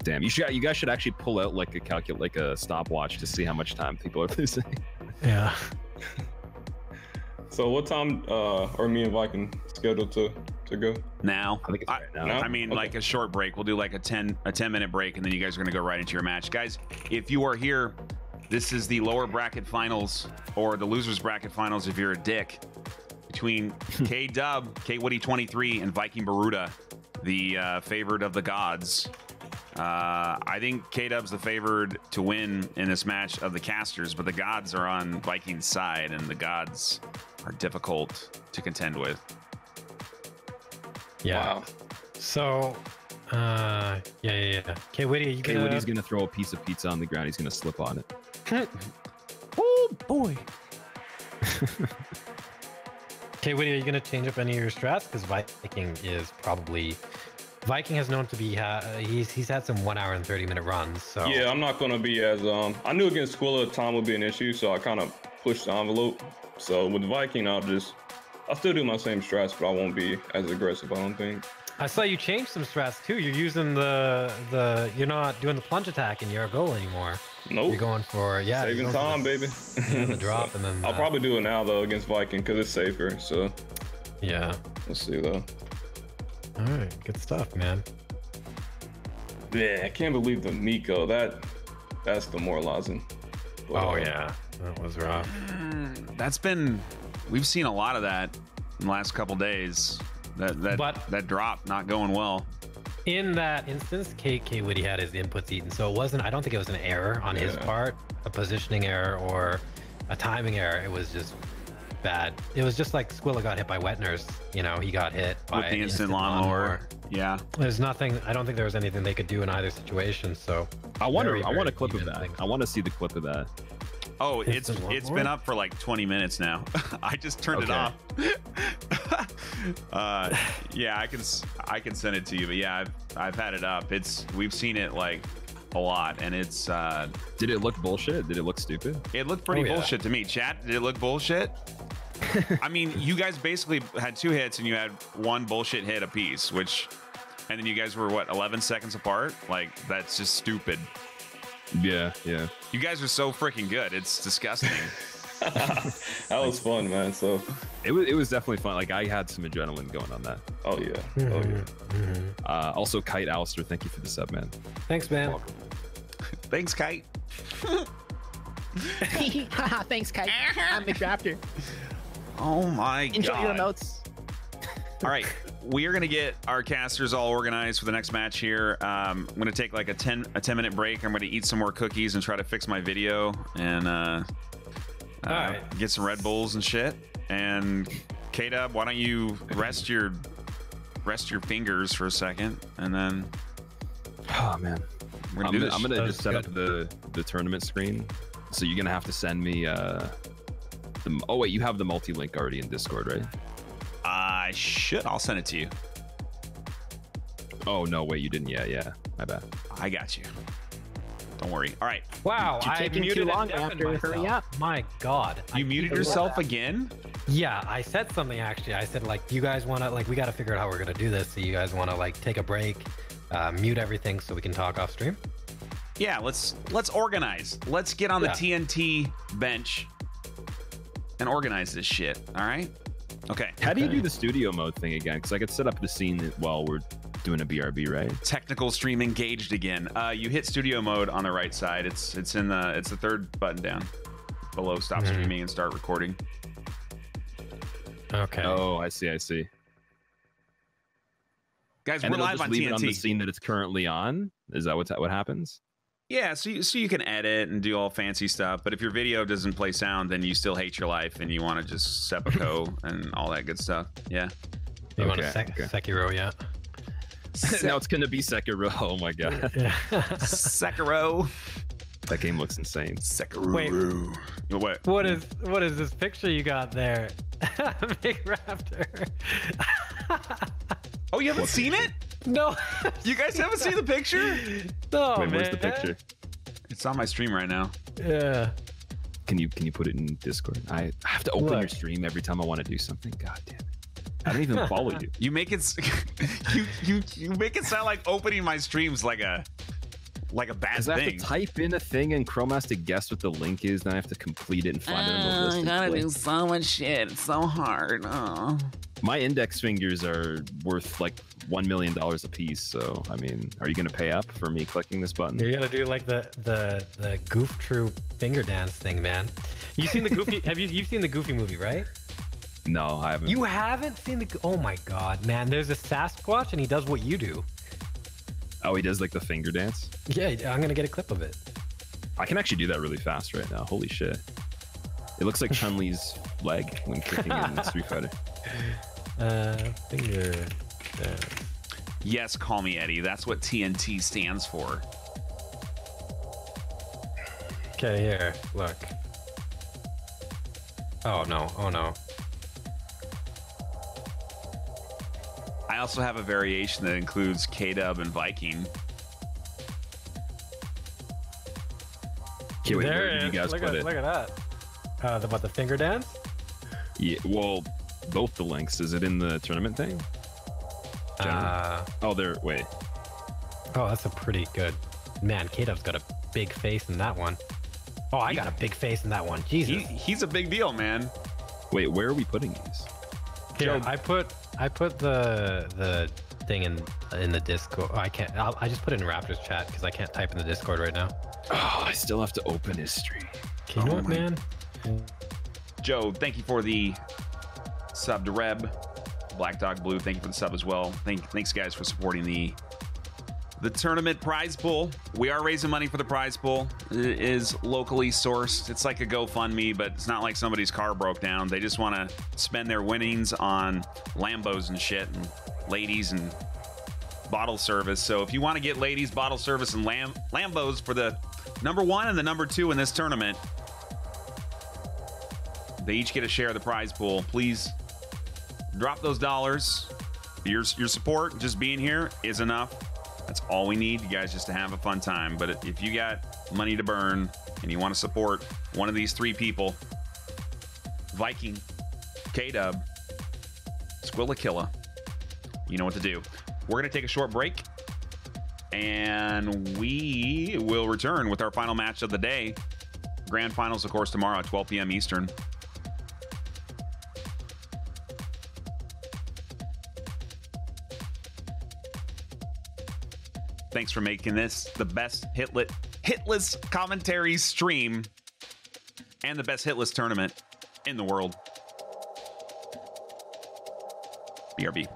Damn, you guys should actually pull out like a stopwatch to see how much time people are losing. Yeah. So what time are me and Viking scheduled to go? Now. I think it's right now. I mean, like a short break. We'll do like a 10-minute break, and then you guys are going to go right into your match. Guys, if you are here, this is the lower bracket finals, or the losers bracket finals if you're a dick, between K-Dub, Kwitty23, and Viking Baruda, the favorite of the gods. I think K-Dub's the favored to win in this match of the casters, but the gods are on Viking's side, and the gods are difficult to contend with. Yeah. Wow. So, yeah. Kwitty, Kwitty's gonna throw a piece of pizza on the ground. He's gonna slip on it. Oh boy. Kwitty, are you gonna change up any of your strats? Because Viking has known to be he's had some 1 hour and 30-minute runs. So Yeah, I'm not gonna be as I knew against Squilla time would be an issue, so I kind of pushed the envelope. So with Viking, I'll still do my same strats, but I won't be as aggressive, I don't think. I saw you change some strats too. You're using you're not doing the plunge attack in your goal anymore. Nope. You're going for saving time, baby. The drop and then I'll probably do it now though against Viking because it's safer. So yeah. Let's see though. All right, good stuff, man. Yeah, I can't believe the Miko. That's demoralizing. But, yeah, that was rough. We've seen a lot of that in the last couple days. That drop not going well. In that instance, Kwitty had his inputs eaten, so I don't think it was an error on his part, a positioning error or a timing error. It was just bad. It was just like Squilla got hit by wet nurse. You know, he got hit by with the instant lawnmower. Yeah. There's nothing. I don't think there was anything they could do in either situation. So I want a clip of that. I want to see the clip of that. Oh, it's been up for like 20 minutes now. I just turned it off. Yeah, I can send it to you, but yeah, I've had it up. We've seen it like a lot, and it's did it look bullshit? Did it look stupid? It looked pretty bullshit to me. Chat, did it look bullshit? I mean, you guys basically had 2 hits and you had 1 bullshit hit apiece, and then you guys were what, 11 seconds apart? Like, that's just stupid. Yeah. You guys are so freaking good. It's disgusting. That was fun, man. So it was definitely fun. Like, I had some adrenaline going on that. Oh yeah. Also, Kite Alistair, thank you for the sub, man. Thanks, man. Welcome. Thanks, Kite. Thanks, Kite. I'm McRaptor. Oh my god. Enjoy your notes. All right, we are going to get our casters all organized for the next match here. I'm going to take like a 10-minute break. I'm going to eat some more cookies and try to fix my video and get some Red Bulls and shit. And K-Dub, why don't you rest your fingers for a second, and then oh man, I'm gonna just set up the tournament screen. So you're gonna have to send me oh wait, you have the multi-link already in Discord, right? I should. I'll send it to you. Oh no, wait, you didn't. Yeah, my bad. I got you. Don't worry. All right. Wow, You're taking too long after. Hurry up. My God. You muted yourself again? Yeah, I said something actually. I said like, you guys want to we got to figure out how we're gonna do this. So you guys want to take a break, mute everything so we can talk off stream. Yeah, let's organize. Let's get on the TNT bench and organize this shit. All right. Okay. How do you do the studio mode thing again? Because I could set up the scene while we're doing a BRB, right? Technical stream engaged again. You hit studio mode on the right side. It's the 3rd button down below stop streaming and start recording. Okay. Oh, I see. Guys, and we're live just on leave TNT. It on the scene that it's currently on. Is that what happens? Yeah, so you can edit and do all fancy stuff, but if your video doesn't play sound, then you still hate your life and you want to just seppuku and all that good stuff. Yeah. You want to Sekiro, yeah? Now it's gonna be Sekiro. Oh my god. Sekiro. That game looks insane. Sekiro. Wait. What is this picture you got there? McRaptor. Oh, you haven't seen it? No. You guys haven't seen the picture? No, Wait, man. where's the picture? It's on my stream right now. Yeah. Can you put it in Discord? I have to open your Look. stream every time I want to do something. God damn it! I don't even follow you. You make it you make it sound like opening my streams like a bad Because I have thing. to type in a thing and Chrome has to guess what the link is, then I have to complete it and find it on the list. I and gotta click. do so much shit. It's so hard. My index fingers are worth like $1 million a piece. So I mean, are you gonna pay up for me clicking this button? You gotta do like the Goof Troop finger dance thing, man. You seen the Goofy? You've seen the Goofy movie, right? No, I haven't. You haven't seen the? Oh my god, man! There's a Sasquatch and he does what you do. Oh, he does like the finger dance. Yeah, I'm gonna get a clip of it. I can actually do that really fast right now. Holy shit! It looks like Chun-Li's leg when kicking in Street Fighter. Finger dance. Yes, call me Eddie. That's what TNT stands for. Okay, here, look. Oh no! Oh no! I also have a variation that includes K-Dub and Viking. Okay, wait, There where it did you is. guys Look put at, it? Look at that. About the finger dance? Yeah, well, both the links. Is it in the tournament thing? Oh, there. Wait. Oh, that's a pretty good. Man, K-Dub's got a big face in that one. Oh, I got a big face in that one. Jesus. He's a big deal, man. Wait, where are we putting these? Here, I put the thing in the Discord. Oh, I can't. I just put it in Raptor's chat because I can't type in the Discord right now. Oh, I still have to open his stream. Okay, you know what, man? Joe, thank you for the sub to Reb. Black Dog Blue, thank you for the sub as well. Thanks guys for supporting the tournament prize pool. We are raising money for the prize pool. It is locally sourced. It's like a GoFundMe, but it's not like somebody's car broke down. They just want to spend their winnings on Lambos and shit, and ladies and bottle service. So if you want to get ladies, bottle service, and Lambos for the number 1 and the number 2 in this tournament, they each get a share of the prize pool. Please drop those dollars. Your support, just being here, is enough. That's all we need, you guys, just to have a fun time. But if you got money to burn and you want to support one of these 3 people, Viking, K-Dub, Squillakilla, you know what to do. We're going to take a short break, and we will return with our final match of the day. Grand finals, of course, tomorrow at 12 p.m. Eastern. Thanks for making this the best hitless commentary stream and the best hitless tournament in the world. BRB.